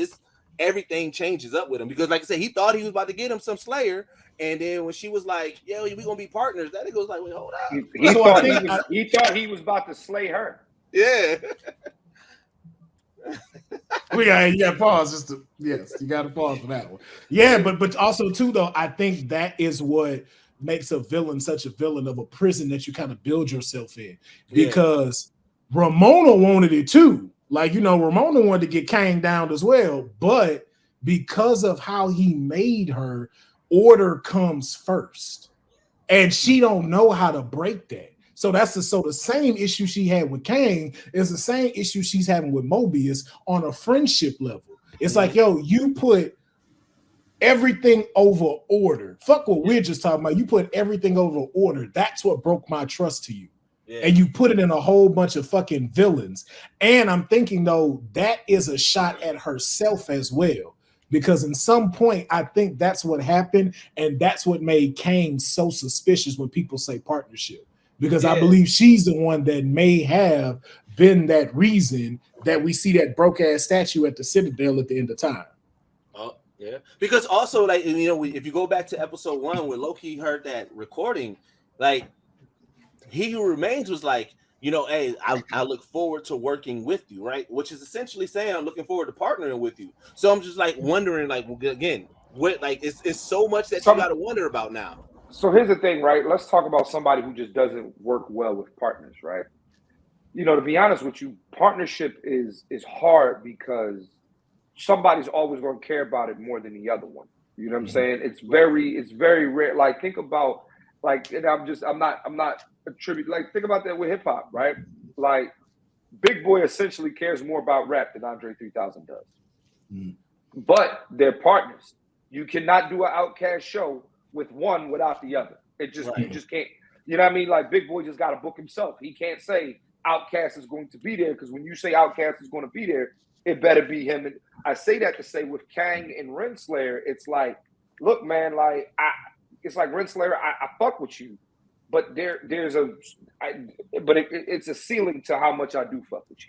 everything changes up with him. Because like I said, he thought he was about to get him some Slayer. And then when she was like, "Yo, we gonna be partners," that nigga was like, "Wait, hold up." He thought he was about to slay her. Yeah. You gotta pause you gotta pause for that one. Yeah, but also too though, I think that is what makes a villain such a villain of a prison that you kind of build yourself in. Because Ramona wanted it too. Like, Ramona wanted to get Kang down as well, but because of how he made her, order comes first, and she don't know how to break that. So the same issue she had with Kang is the same issue she's having with Mobius on a friendship level. It's like, yo, you put everything over order. Fuck what we're just talking about. You put everything over order. That's what broke my trust to you. Yeah. And you put it in a whole bunch of fucking villains. And I'm thinking though, that is a shot at herself as well. Because in some point, I think that's what happened, and that's what made Kang so suspicious when people say partnership. Because I believe she's the one that may have been that reason that we see that broke-ass statue at the Citadel at the end of time. Oh, yeah. Because also, like, if you go back to episode 1 where Loki heard that recording, like, He Who Remains was like, hey, I look forward to working with you, right? Which is essentially saying I'm looking forward to partnering with you. So I'm just like wondering, like, again, what, like, it's so much that you got to wonder about now. So here's the thing, right? Let's talk about somebody who just doesn't work well with partners, right? To be honest with you, partnership is hard because somebody's always going to care about it more than the other one. You know what I'm saying? It's very rare. Like, think about, like, and I'm not attribute, like, think about that with hip hop, right? Like, Big Boy essentially cares more about rap than Andre 3000 does. But they're partners. You cannot do an Outkast show with one without the other. It just Right. you just can't. You know what I mean? Like Big Boy just got to book himself. He can't say Outkast is going to be there because when you say Outkast is going to be there, it better be him. And I say that to say with Kang and Renslayer, it's like, look, man, like it's like Renslayer, I fuck with you, but it's a ceiling to how much I do fuck with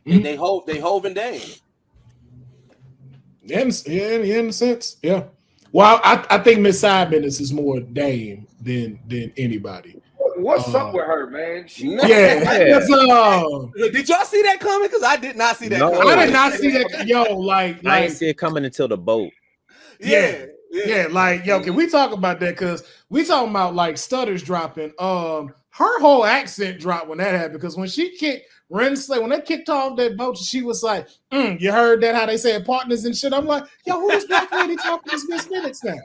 you. They Hove and Dame. In a sense, yeah. Well, I think Miss Side Business is more Dame than anybody. What's up with her, man? Did y'all see that coming? Because I did not see that coming. I did not see that. Yo, like I didn't see it coming until the boat. Yeah. Like, yo, can we talk about that? Because we talking about like stutters dropping. Her whole accent dropped when that happened. Because when she kicked Renslayer, when they kicked off that boat, she was like, you heard that how they said partners and shit. I'm like, yo, who is black lady talking to Miss Minutes now?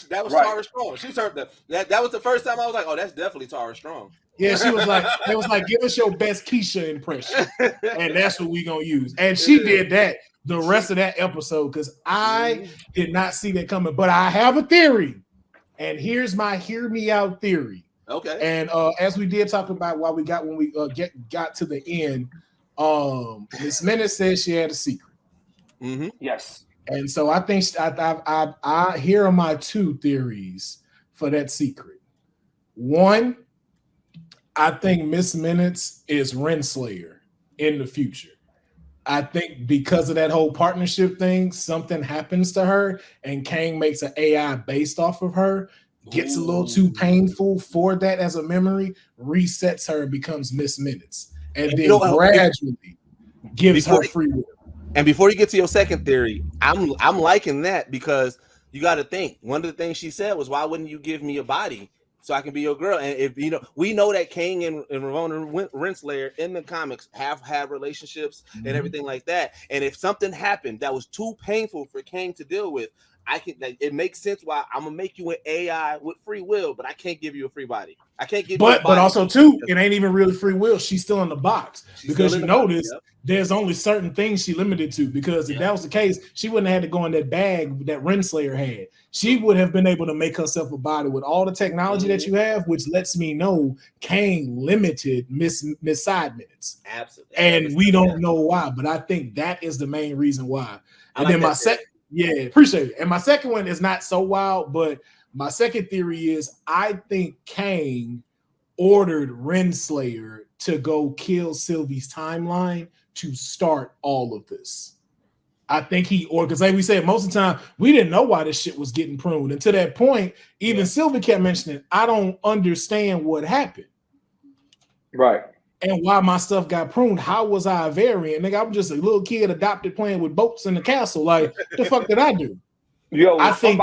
That was Tara Strong. She turned that was the first time I was like, oh, that's definitely Tara Strong. Yeah, she was like, it was like, give us your best Keisha impression. And that's what we gonna use. And she did that the rest of that episode because I did not see that coming. But I have a theory. And here's my hear me out theory. Okay. And as we did talk about when we got to the end, Miss Minutes said she had a secret. Mm-hmm. Yes. And so I think I here are my two theories for that secret. One, I think Miss Minutes is Renslayer in the future. I think because of that whole partnership thing, something happens to her, and Kang makes an AI based off of her, gets a little too painful for that as a memory, resets her and becomes Miss Minutes, and then gradually gives her free will. And before you get to your second theory, I'm liking that because you got to think. One of the things she said was, "Why wouldn't you give me a body so I can be your girl?" And if we know that Kang and Ramona Renslayer in the comics have had relationships and everything like that. And if something happened that was too painful for Kang to deal with, it makes sense why I'm gonna make you an AI with free will, but I can't give you a free body. I can't give you a body. But also too, it ain't even really free will. She's still in the box because you notice there's only certain things she limited to. Because if that was the case, she wouldn't have had to go in that bag that Renslayer had. She would have been able to make herself a body with all the technology that you have, which lets me know Kang limited Miss Side Minutes. Absolutely. And we don't know why, but I think that is the main reason why. And then my second. Yeah, appreciate it. And my second one is not so wild, but my second theory is I think Kang ordered Renslayer to go kill Sylvie's timeline to start all of this. I think because like we said, most of the time, we didn't know why this shit was getting pruned. And to that point, even Sylvie kept mentioning, I don't understand what happened. Right. And why my stuff got pruned. How was I a variant? Nigga, I'm just a little kid adopted playing with boats in the castle. Like, what the fuck did I do? Yo, I think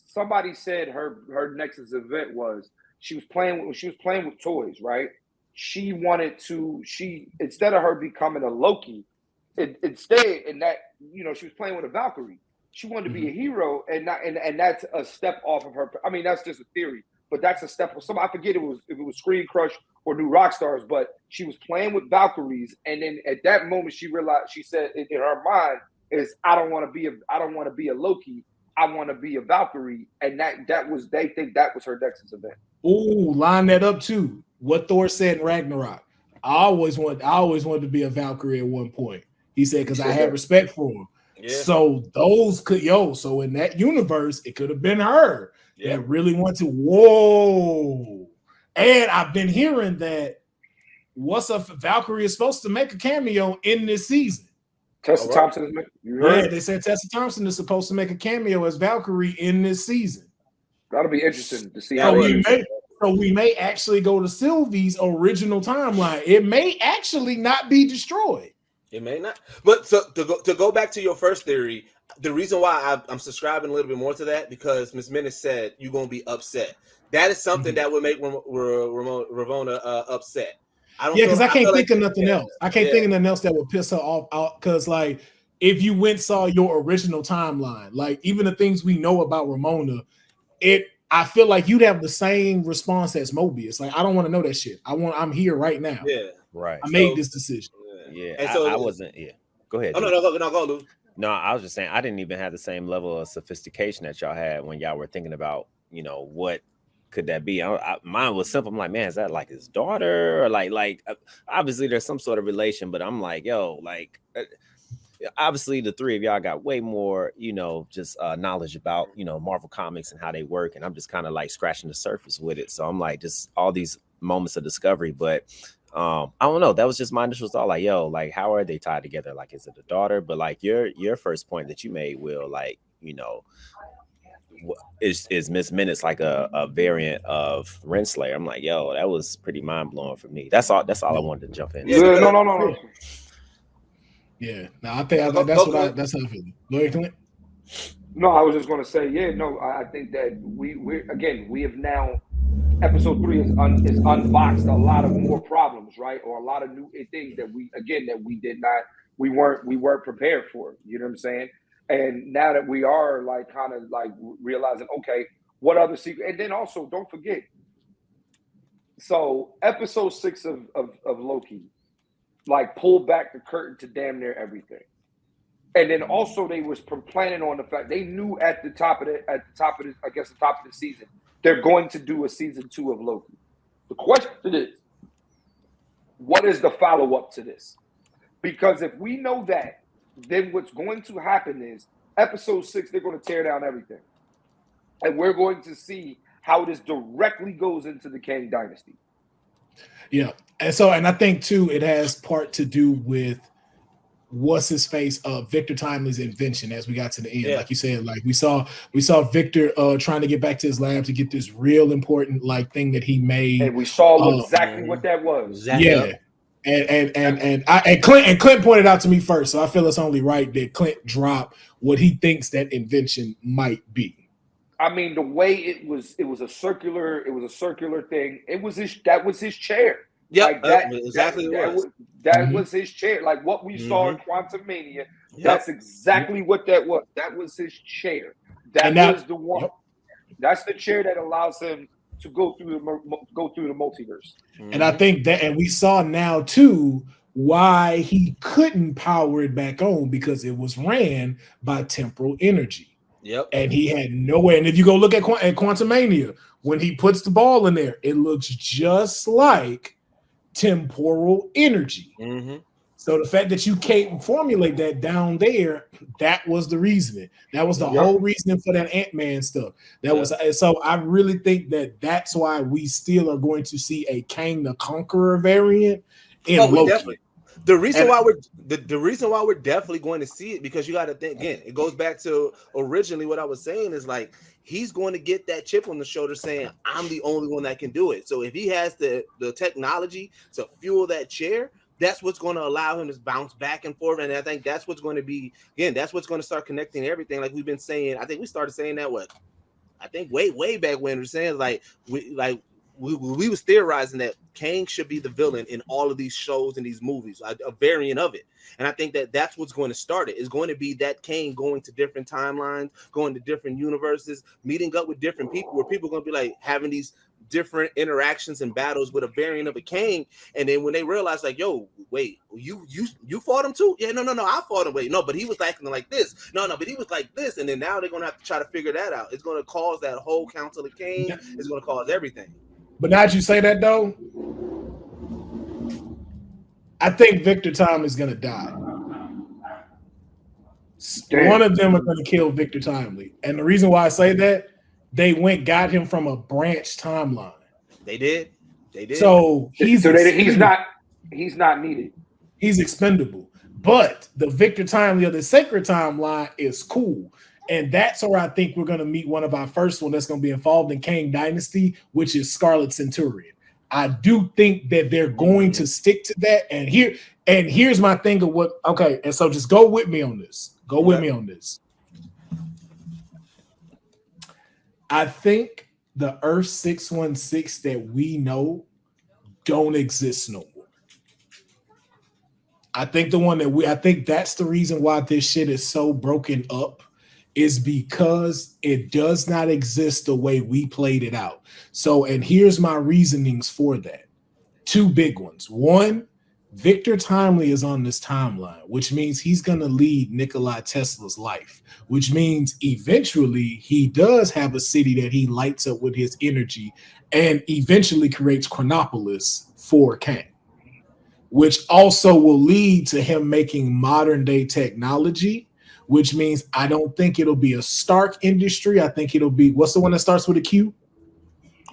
somebody said her Nexus event was she was playing with toys, right? She wanted to, instead of her becoming a Loki, instead in that, she was playing with a Valkyrie. She wanted to be a hero, and that's a step off of her. I mean, that's just a theory, but that's a step. I forget if it was Screen Crush or New Rockstars, but she was playing with Valkyries, and then at that moment she realized, she said in her mind is, I don't want to be a Loki, I want to be a Valkyrie, and they think that was her Nexus event. Ooh, line that up too. What Thor said in Ragnarok. I always wanted to be a Valkyrie at one point. He said because I had respect for him. Yeah. So those could so in that universe, it could have been her that really wanted to. Whoa. And I've been hearing that Valkyrie is supposed to make a cameo in this season. Tessa Thompson, they said Tessa Thompson is supposed to make a cameo as Valkyrie in this season. That'll be interesting to see. So we may actually go to Sylvie's original timeline. It may actually not be destroyed. It may not. But so to go back to your first theory, the reason why I'm subscribing a little bit more to that, because Ms. Minutes said you're going to be upset. That is something that would make Ramona upset. Because I can't think of nothing else. I can't think of nothing else that would piss her off. Because like, if you went saw your original timeline, like even the things we know about Ramona, I feel like you'd have the same response as Mobius. Like, I don't want to know that shit. I'm here right now. Yeah, right. I made this decision. Yeah, and so I wasn't. Yeah, go ahead. Oh, go, Lou. No, I was just saying I didn't even have the same level of sophistication that y'all had when y'all were thinking about, what could that be? Mine was simple. I'm like, man, is that like his daughter or like obviously there's some sort of relation, but I'm like, yo, like obviously the three of y'all got way more, just knowledge about, Marvel comics and how they work. And I'm just kind of like scratching the surface with it. So I'm like, just all these moments of discovery, but I don't know. That was just my initial thought. Like, yo, like, how are they tied together? Like, is it a daughter? But like your first point that you made, Will, like, is Miss Minutes like a variant of Renslayer? I'm like, yo, that was pretty mind blowing for me. That's all I wanted to jump in. Yeah, no. Yeah, no, I think that's how I feel. Go ahead, Clint. No, I was just going to say, I think that we have now, episode 3 is unboxed a lot of more problems, right? Or a lot of new things that we weren't prepared for. You know what I'm saying? And now that we are like kind of like realizing, okay, what other secret? And then also don't forget. So episode 6 of Loki, like pulled back the curtain to damn near everything. And then also they was planning on the fact they knew at the top of the season, they're going to do a season 2 of Loki. The question is, what is the follow-up to this? Because if we know that, then what's going to happen is episode 6, they're going to tear down everything. And we're going to see how this directly goes into the Kang dynasty. Yeah. And I think too, it has part to do with what's his face Victor Timely's invention as we got to the end. Like you said, like we saw Victor trying to get back to his lab to get this real important like thing that he made. And we saw exactly what that was. Yeah. And Clint pointed out to me first, so I feel it's only right that Clint drop what he thinks that invention might be. I mean, the way it was a circular thing. That was his chair. Yeah, like that, exactly. That was his chair. Like what we saw in Quantum Mania. That's exactly what that was. That was his chair. That was the one. That's the chair that allows him to go through the multiverse. And I think that, and we saw now too why he couldn't power it back on, because it was ran by temporal energy. Yep. And he had no way. And if you go look at Quantum Mania, when he puts the ball in there, it looks just like temporal energy. So the fact that you can't formulate that down there, that was the reasoning. That was the whole reasoning for that Ant-Man stuff. That was so. I really think that that's why we still are going to see a Kang the Conqueror variant in Loki. Definitely. The reason why we're definitely going to see it, because you got to think again. It goes back to originally what I was saying is like he's going to get that chip on the shoulder saying I'm the only one that can do it. So if he has the technology to fuel that chair, that's what's going to allow him to bounce back and forth. And I think that's what's going to be, again, that's what's going to start connecting everything. Like we've been saying, I think we started saying that way back when we're saying we was theorizing that Kang should be the villain in all of these shows and these movies, a variant of it. And I think that that's what's going to start it. It's going to be that Kang going to different timelines, going to different universes, meeting up with different people where people are going to be like having these different interactions and battles with a variant of a Kang. And then when they realize like, yo, wait, you fought him too? Yeah, no, I fought him. Wait, no, but he was acting like this. No, but he was like this. And then now they're going to have to try to figure that out. It's going to cause that whole Council of Kang. It's going to cause everything. But now that you say that though, I think Victor Time is going to die. One of them are going to kill Victor Timely. And the reason why I say that, they got him from a branch timeline. They did. So he's not needed. He's expendable. But the Victor Timely of the Sacred Timeline is cool. And that's where I think we're going to meet one of our first one that's going to be involved in Kang Dynasty, which is Scarlet Centurion. I do think that they're going to stick to that. And here's my thing of what, okay, and so just go with me on this. I think the Earth 616 that we know don't exist no more. I think I think that's the reason why this shit is so broken up, is because it does not exist the way we played it out. So, and here's my reasonings for that. Two big ones. One, Victor Timely is on this timeline, which means he's going to lead Nikola Tesla's life, which means eventually he does have a city that he lights up with his energy and eventually creates Chronopolis for Kang, which also will lead to him making modern day technology, which means I don't think it'll be a Stark Industry. I think it'll be, what's the one that starts with a Q?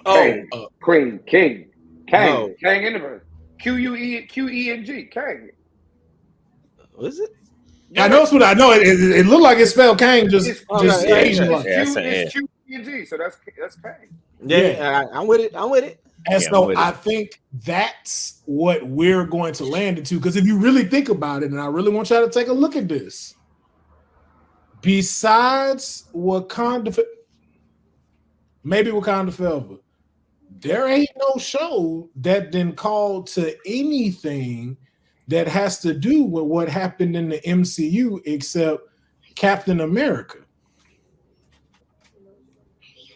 Kang, King, No. Kang Universe. Q-E-N-G, Kang. What is it? I know it's what I know. It looked like it's spelled Kang, just Asian. It's Q-E-N-G, so that's Kang. Yeah. I'm with it. And Yeah, so I think that's what we're going to land into. Because if you really think about it, and I really want y'all to take a look at this, besides Wakanda, maybe Wakanda Forever, there ain't no show that then called to anything that has to do with what happened in the MCU except Captain America.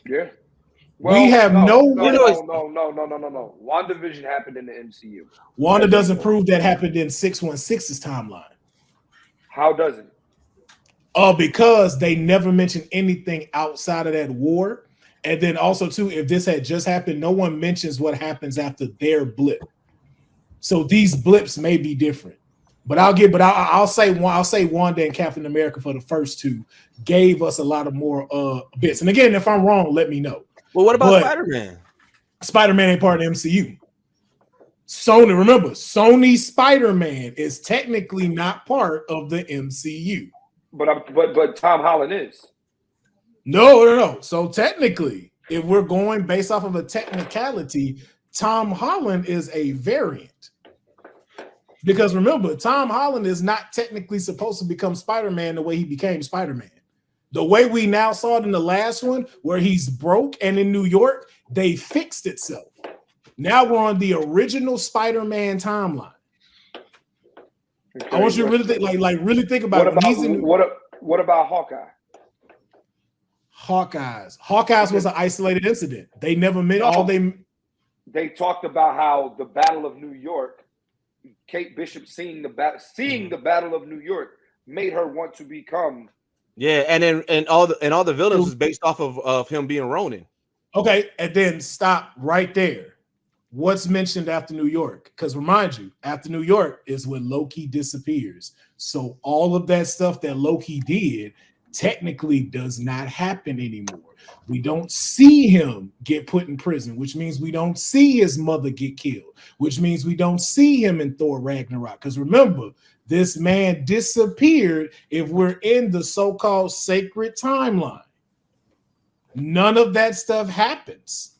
Yeah. We have no. WandaVision happened in the MCU. Wanda doesn't prove that happened in 616's timeline. How does it? Because they never mentioned anything outside of that war. And then also, too, if this had just happened, no one mentions what happens after their blip. So these blips may be different. But I'll say Wanda and Captain America for the first two gave us a lot of more bits. And again, if I'm wrong, let me know. Well, what about Spider-Man? Spider-Man ain't part of the MCU. Sony Spider-Man is technically not part of the MCU. But Tom Holland is. No. So technically, if we're going based off of a technicality, Tom Holland is a variant. Because remember, Tom Holland is not technically supposed to become Spider-Man the way he became Spider-Man. The way we now saw it in the last one, where he's broke and in New York, they fixed itself. Now we're on the original Spider-Man timeline. Okay, I want you to really think, really think about it. What about Hawkeye? Hawkeyes was an isolated incident. They never met They talked about how the Battle of New York, Kate Bishop seeing the Battle of New York made her want to become. Yeah, and all the villains was based off of him being Ronin. Okay, and then stop right there. What's mentioned after New York? Because remind you, after New York is when Loki disappears. So all of that stuff that Loki did technically does not happen anymore. We don't see him get put in prison, which means we don't see his mother get killed, which means we don't see him in Thor Ragnarok. Because remember, this man disappeared if we're in the so-called sacred timeline. None of that stuff happens.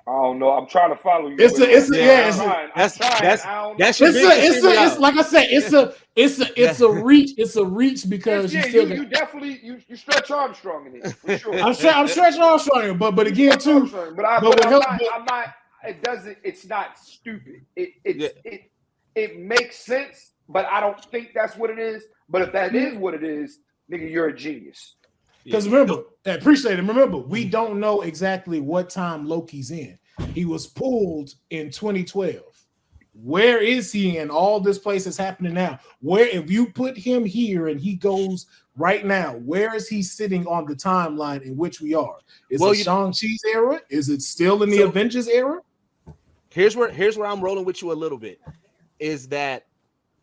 I don't know. I'm trying to follow you. It's a reach. It's a reach because you stretch Armstrong in it for sure. I'm stretching Armstrong, but again too. I'm not. It doesn't. It's not stupid. It makes sense, but I don't think that's what it is. But if that is what it is, nigga, you're a genius. Because remember, I appreciate it. Remember, we don't know exactly what time Loki's in. He was pulled in 2012. Where is he in all this place that's happening now? Where, if you put him here and he goes right now, where is he sitting on the timeline in which we are? Is it Shang-Chi's era? Is it still in the Avengers era? Here's where I'm rolling with you a little bit. Is that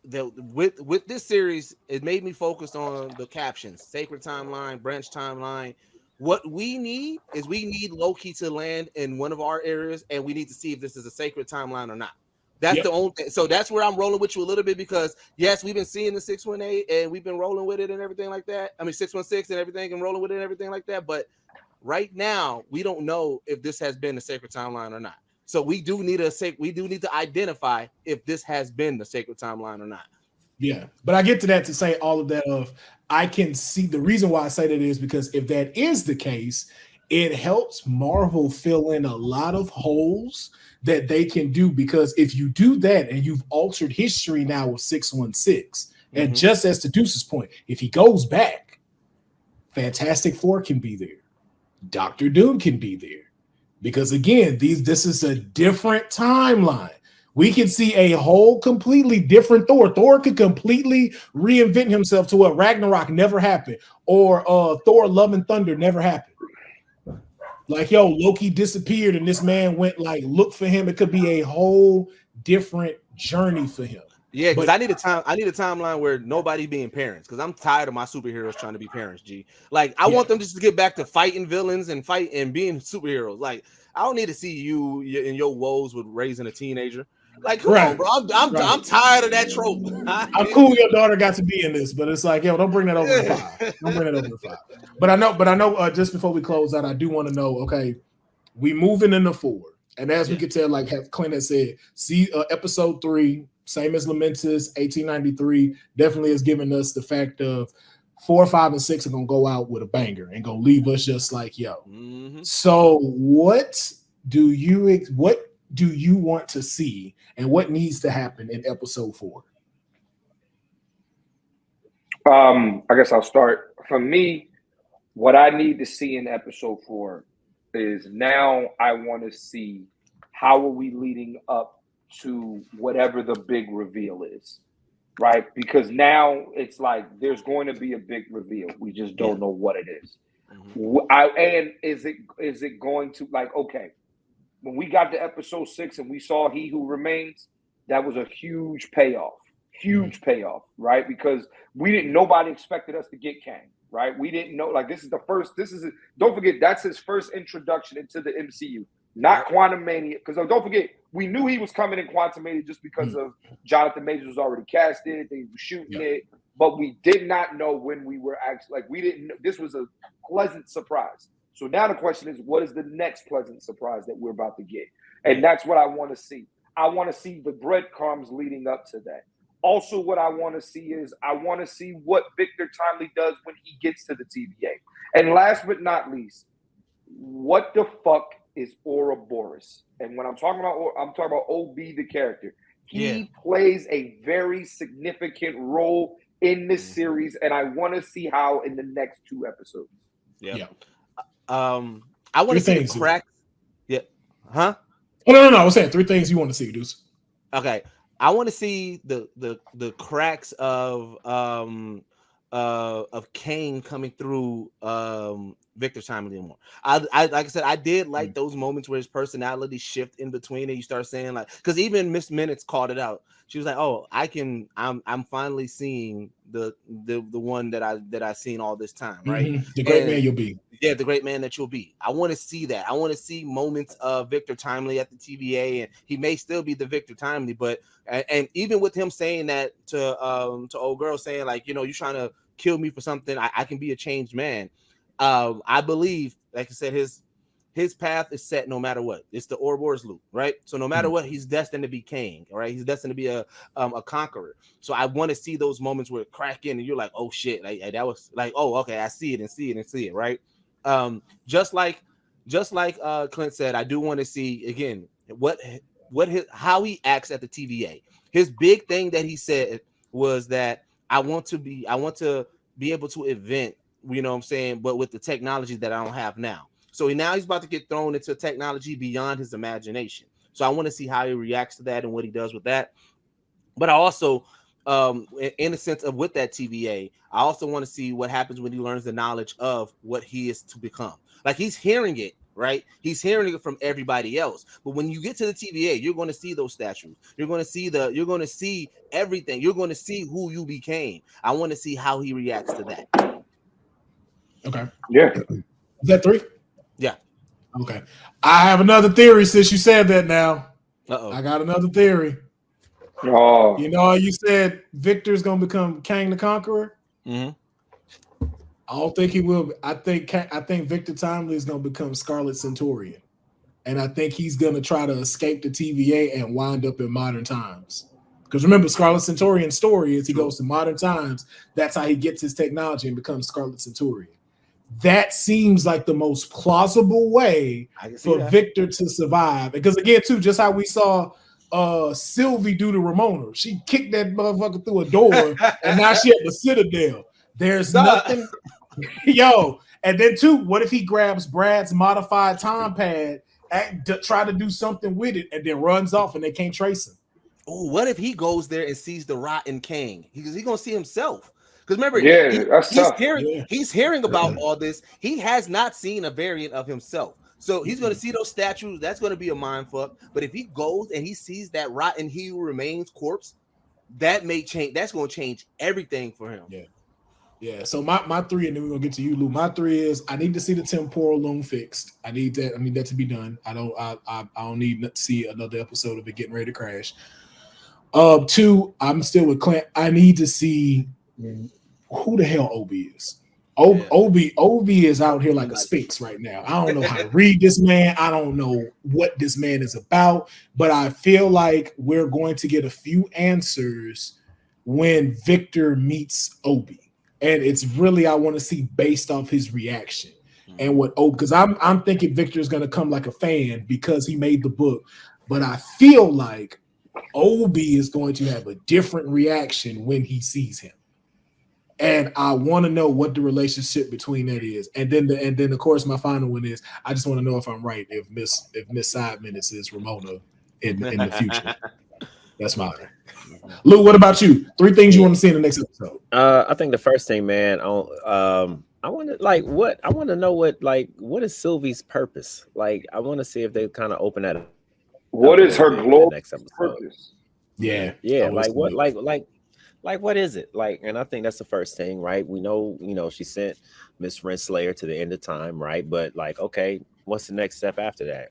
with this series, it made me focus on the captions: sacred timeline, branch timeline. What we need Loki to land in one of our areas, and we need to see if this is a sacred timeline or not. That's the only thing. So that's where I'm rolling with you a little bit, because yes, we've been seeing the 618 and we've been rolling with it and everything like that. I mean 616 and everything and rolling with it and everything like that. But right now, we don't know if this has been a sacred timeline or not. So we do need to identify if this has been the sacred timeline or not. Yeah, but I get to that to say all of that of I can see the reason why I say that is because if that is the case, it helps Marvel fill in a lot of holes that they can do, because if you do that and you've altered history now with 616, and just as to Deuce's point, if he goes back, Fantastic Four can be there, Doctor Doom can be there, because again, this is a different timeline, We could see a whole completely different Thor. Thor could completely reinvent himself to what Ragnarok never happened, or Thor Love and Thunder never happened. Like, yo, Loki disappeared and this man went like look for him. It could be a whole different journey for him. Yeah, because I need a timeline where nobody being parents. Because I'm tired of my superheroes trying to be parents. G, like I want them just to get back to fighting villains and being superheroes. Like I don't need to see you in your woes with raising a teenager. Like, come on, bro. I'm tired of that trope. I'm cool. Your daughter got to be in this, but it's like, yo, don't bring that over to 5. Don't bring it over to 5. But I know. Just before we close out, I do want to know. Okay, we moving into 4, and as we can tell, like Clint has said, see episode 3, same as Lamentus, 1893, definitely has given us the fact of 4, 5, and 6 are gonna go out with a banger and gonna leave us just like, yo. Mm-hmm. So what do you want to see, and what needs to happen in episode 4? I guess I'll start. For me, what I need to see in episode 4 is now I want to see how are we leading up to whatever the big reveal is, right? Because now it's like there's going to be a big reveal. We just don't know what it is. Mm-hmm. And is it going to, like, okay, when we got to episode 6 and we saw He Who Remains, that was a huge payoff, right? Because nobody expected us to get Kang, right? We didn't know, like, don't forget, that's his first introduction into the MCU, not Quantum Mania. Because don't forget, we knew he was coming in Quantum Mania just because of Jonathan Majors was already casted, they were shooting it, but we did not know when we were actually, like, we didn't know. This was a pleasant surprise. So now the question is, what is the next pleasant surprise that we're about to get? And that's what I want to see. I want to see the breadcrumbs leading up to that. Also, what I want to see is I want to see what Victor Timely does when he gets to the TVA. And last but not least, what the fuck is Ouroboros? And when I'm talking about OB, the character. He plays a very significant role in this series, and I want to see how in the next 2 episodes. Yeah. I want to see the cracks. Yeah. Huh? Oh, no. I was saying 3 things you want to see, Deuce. Okay. I want to see the cracks of Kane coming through Victor Timely more. I like I said, I did like those moments where his personality shift in between, and you start saying, like, because even Miss Minutes called it out. She was like, "Oh, I'm finally seeing the one that I seen all this time, right? Mm-hmm. The great man you'll be." Yeah, the great man that you'll be. I want to see that. I want to see moments of Victor Timely at the TVA, and he may still be the Victor Timely, but and even with him saying that to old girl, saying, like, you know, you're trying to kill me for something, I can be a changed man. I believe, like I said, his path is set no matter what. It's the Ouroboros loop, right? So no matter what, he's destined to be king, all right? He's destined to be a conqueror. So I want to see those moments where it crack in and you're like, oh shit, like that was like, oh, okay, I see it, right? Just like Clint said, I do want to see again how he acts at the TVA. His big thing that he said was that I want to be able to invent, you know what I'm saying, but with the technology that I don't have now. So now he's about to get thrown into technology beyond his imagination. So I want to see how he reacts to that and what he does with that. But I also, in a sense of with that TVA, I also want to see what happens when he learns the knowledge of what he is to become. Like, he's hearing it, right? He's hearing it from everybody else. But when you get to the TVA, you're going to see those statues. You're going to see everything. You're going to see who you became. I want to see how he reacts to that. Okay. Yeah. Is that 3? Yeah. Okay. I have another theory since you said that now. Uh-oh. I got another theory. Oh. You know, you said Victor's going to become Kang the Conqueror? Mm-hmm. I don't think he will. I think Victor Timely is going to become Scarlet Centurion. And I think he's going to try to escape the TVA and wind up in modern times. Because remember, Scarlet Centurion's story is he goes to modern times. That's how he gets his technology and becomes Scarlet Centurion. That seems like the most plausible way for Victor to survive. Because again, too, just how we saw Sylvie do to Ramona. She kicked that motherfucker through a door, and now she at the Citadel. There's nothing. Yo, and then too, what if he grabs Brad's modified time pad and try to do something with it and then runs off and they can't trace him? what if he goes there and sees the rotten king? He's gonna see himself. Because remember, that's tough. He's hearing about all this. He has not seen a variant of himself. So he's going to see those statues. That's going to be a mind fuck. But if he goes and he sees that rotten He Who Remains corpse, that may change. That's going to change everything for him. Yeah. So my 3, and then we're gonna get to you, Lou. My 3 is I need to see the temporal loom fixed. I need that. I need that to be done. I don't need to see another episode of it getting ready to crash. 2, I'm still with Clint. I need to see who the hell Obi is. Obi is out here like a sphinx right now. I don't know how to read this man. I don't know what this man is about, but I feel like we're going to get a few answers when Victor meets Obi. And it's really, I want to see based off his reaction and what Obi, because I'm thinking Victor is going to come like a fan because he made the book, but I feel like Obi is going to have a different reaction when he sees him. And I want to know what the relationship between that is. And then of course my final one is I just want to know if I'm right, if Miss Side Minutes is Ramona in the future. That's mine. Lou, what about you? 3 things you want to see in the next episode? I think the first thing, man, I want to know what is Sylvie's purpose? Like, I want to see if they kind of open that up. What is her global next episode? purpose? Yeah. Like what is it? Like, and I think that's the first thing, right? We know, she sent Miss Renslayer to the end of time, right? But like, okay, what's the next step after that?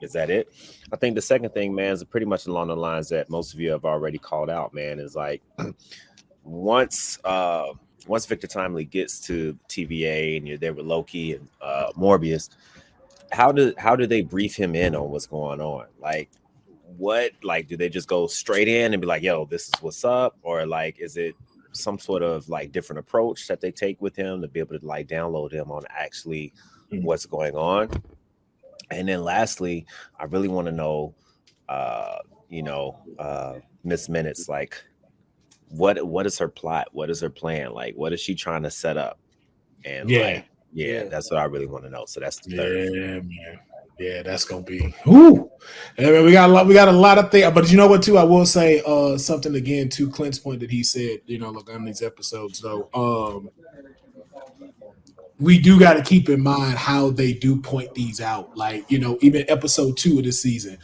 Is that it? I think the second thing, man, is pretty much along the lines that most of you have already called out, man, is like once Victor Timely gets to TVA and you're there with Loki and Morbius, how do they brief him in on what's going on? Like, do they just go straight in and be like, yo, this is what's up? Or like, is it some sort of like different approach that they take with him to be able to like download him on actually what's going on? And then lastly, I really want to know, Miss Minutes, like what is her plot? What is her plan? Like, what is she trying to set up? And that's what I really want to know. So that's the third. Man. Yeah, that's gonna be. Ooh, I mean, we got a lot of things. But you know what? Too, I will say something again to Clint's point that he said. Look on these episodes, though. We do got to keep in mind how they do point these out. Like, even episode 2 of this season,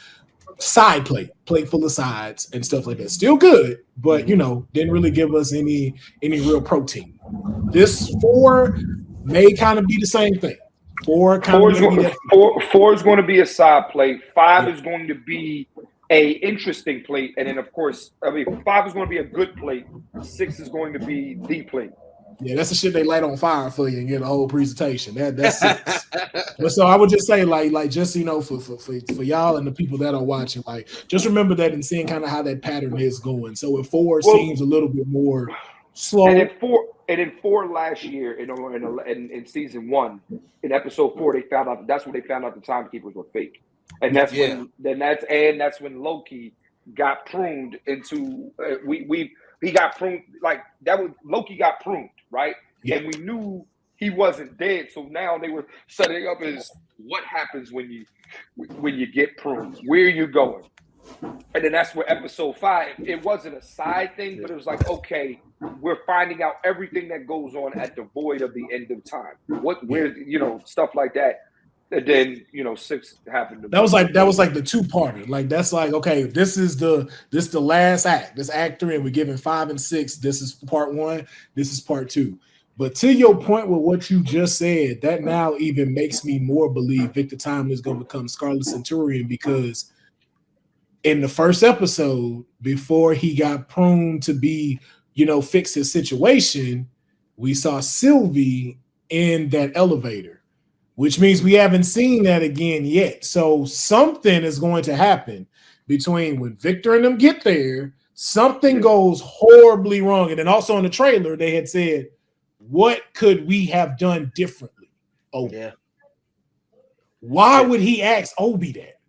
side plate full of sides and stuff like that. Still good, but didn't really give us any real protein. This 4 may kind of be the same thing. 4 is going to be a side plate. 5 is going to be a interesting plate, and then of course, 5 is going to be a good plate. 6 is going to be the plate. Yeah, that's the shit they light on fire for you and get a whole presentation. That's 6. But so I would just say, like just for y'all and the people that are watching, like just remember that and seeing kind of how that pattern is going. So if 4 seems a little bit more slow, and in 4 last year, in season 1, in episode 4, they found out that's when they found out the timekeepers were fake, and that's when Loki got pruned into he got pruned like that was Loki got pruned, right? Yeah. And we knew he wasn't dead, so now they were setting up as what happens when you get pruned, where are you going? And then that's where episode 5, it wasn't a side thing, but it was like, okay, we're finding out everything that goes on at the void of the end of time. Where stuff like that. And then 6 happened. That was like the 2-parter. Like that's like, okay, this is the last act. This act 3, and we're giving 5 and 6. This is part 1. This is part 2. But to your point with what you just said, that now even makes me more believe Victor Timely is going to become Scarlet Centurion, because in the first episode, before he got prone to be, fix his situation, we saw Sylvie in that elevator, which means we haven't seen that again yet. So something is going to happen between when Victor and them get there. Something goes horribly wrong. And then also in the trailer, they had said, what could we have done differently? Why would he ask Obi that?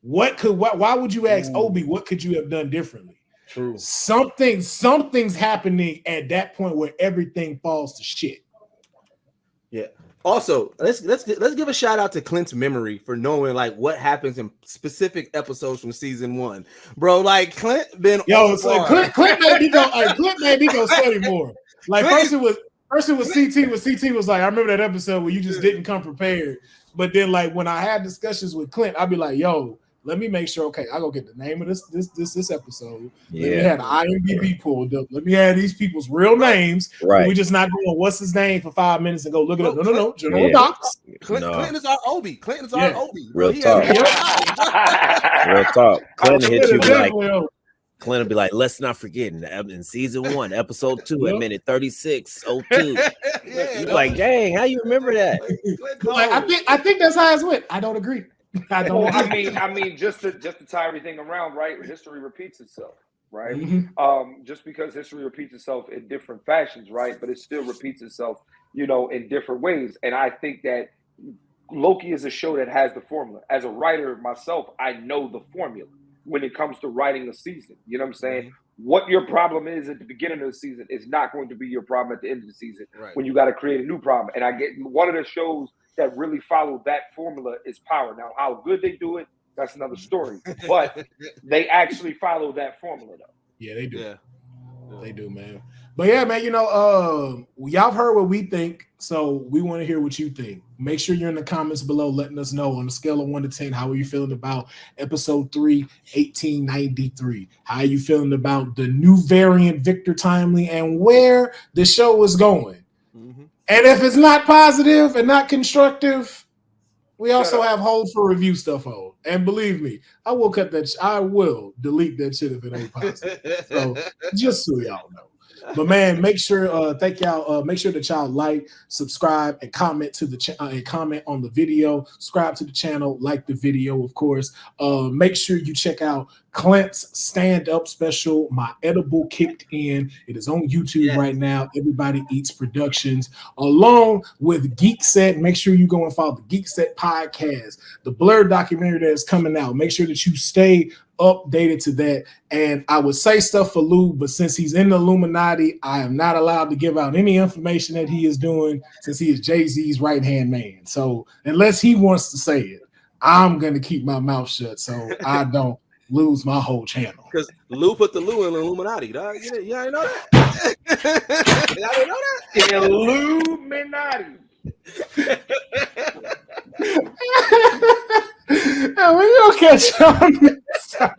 Why would you ask Obi, what could you have done differently? True. Something's happening at that point where everything falls to shit. Yeah. Also, let's give a shout out to Clint's memory for knowing like what happens in specific episodes from season 1, bro. Like Clint been It's like Clint made me go. Clint made me go study more. Like first it was CT. With CT was like, I remember that episode where you just didn't come prepared. But then like when I had discussions with Clint, I'd be like, yo, let me make sure. Okay, I go get the name of this episode. Yeah. Let me have the IMDb pulled up. Let me have these people's real names. Right. We just not going, what's his name for 5 minutes and go look it up. No. General Yeah. Docs. Clint is our Obi. Clint is our Obi. Real talk. Real talk. Clint hit you like. Clint will be like, let's not forget in season 1, episode 2 at minute 36:02. You're like, dang, how you remember that? Like, I think that's how it went. I don't agree. I mean, just to tie everything around, right? History repeats itself, right? Mm-hmm. Just because history repeats itself in different fashions, right? But it still repeats itself, in different ways. And I think that Loki is a show that has the formula. As a writer myself, I know the formula when it comes to writing a season. You know what I'm saying? Mm-hmm. What your problem is at the beginning of the season is not going to be your problem at the end of the season when you got to create a new problem. And I get one of the shows that really follow that formula is Power. Now, how good they do it, that's another story. But they actually follow that formula, though. Yeah, they do. Yeah. They do, man. But yeah, man, y'all heard what we think, so we want to hear what you think. Make sure you're in the comments below letting us know on a scale of 1 to 10, how are you feeling about episode 3, 1893? How are you feeling about the new variant Victor Timely and where the show is going? Mm-hmm. And if it's not positive and not constructive, we also have hold for review stuff on. And believe me, I will delete that shit if it ain't positive. So just so y'all know. But man, make sure thank y'all. Make sure that y'all like, subscribe, and comment to the and comment on the video. Subscribe to the channel, like the video, of course. Make sure you check out Clint's stand-up special, My Edible Kicked In. It is on YouTube right now. Everybody Eats Productions, along with Geek Set. Make sure you go and follow the Geek Set podcast, the Blur documentary that is coming out. Make sure that you stay updated to that. And I would say stuff for Lou, but since he's in the Illuminati, I am not allowed to give out any information that he is doing since he is Jay-Z's right-hand man. So unless he wants to say it, I'm going to keep my mouth shut so I don't lose my whole channel. Because Lou put the Lou in the Illuminati, dog. You ain't know that? Y'all didn't know that? Illuminati. We're going to catch y'all next time.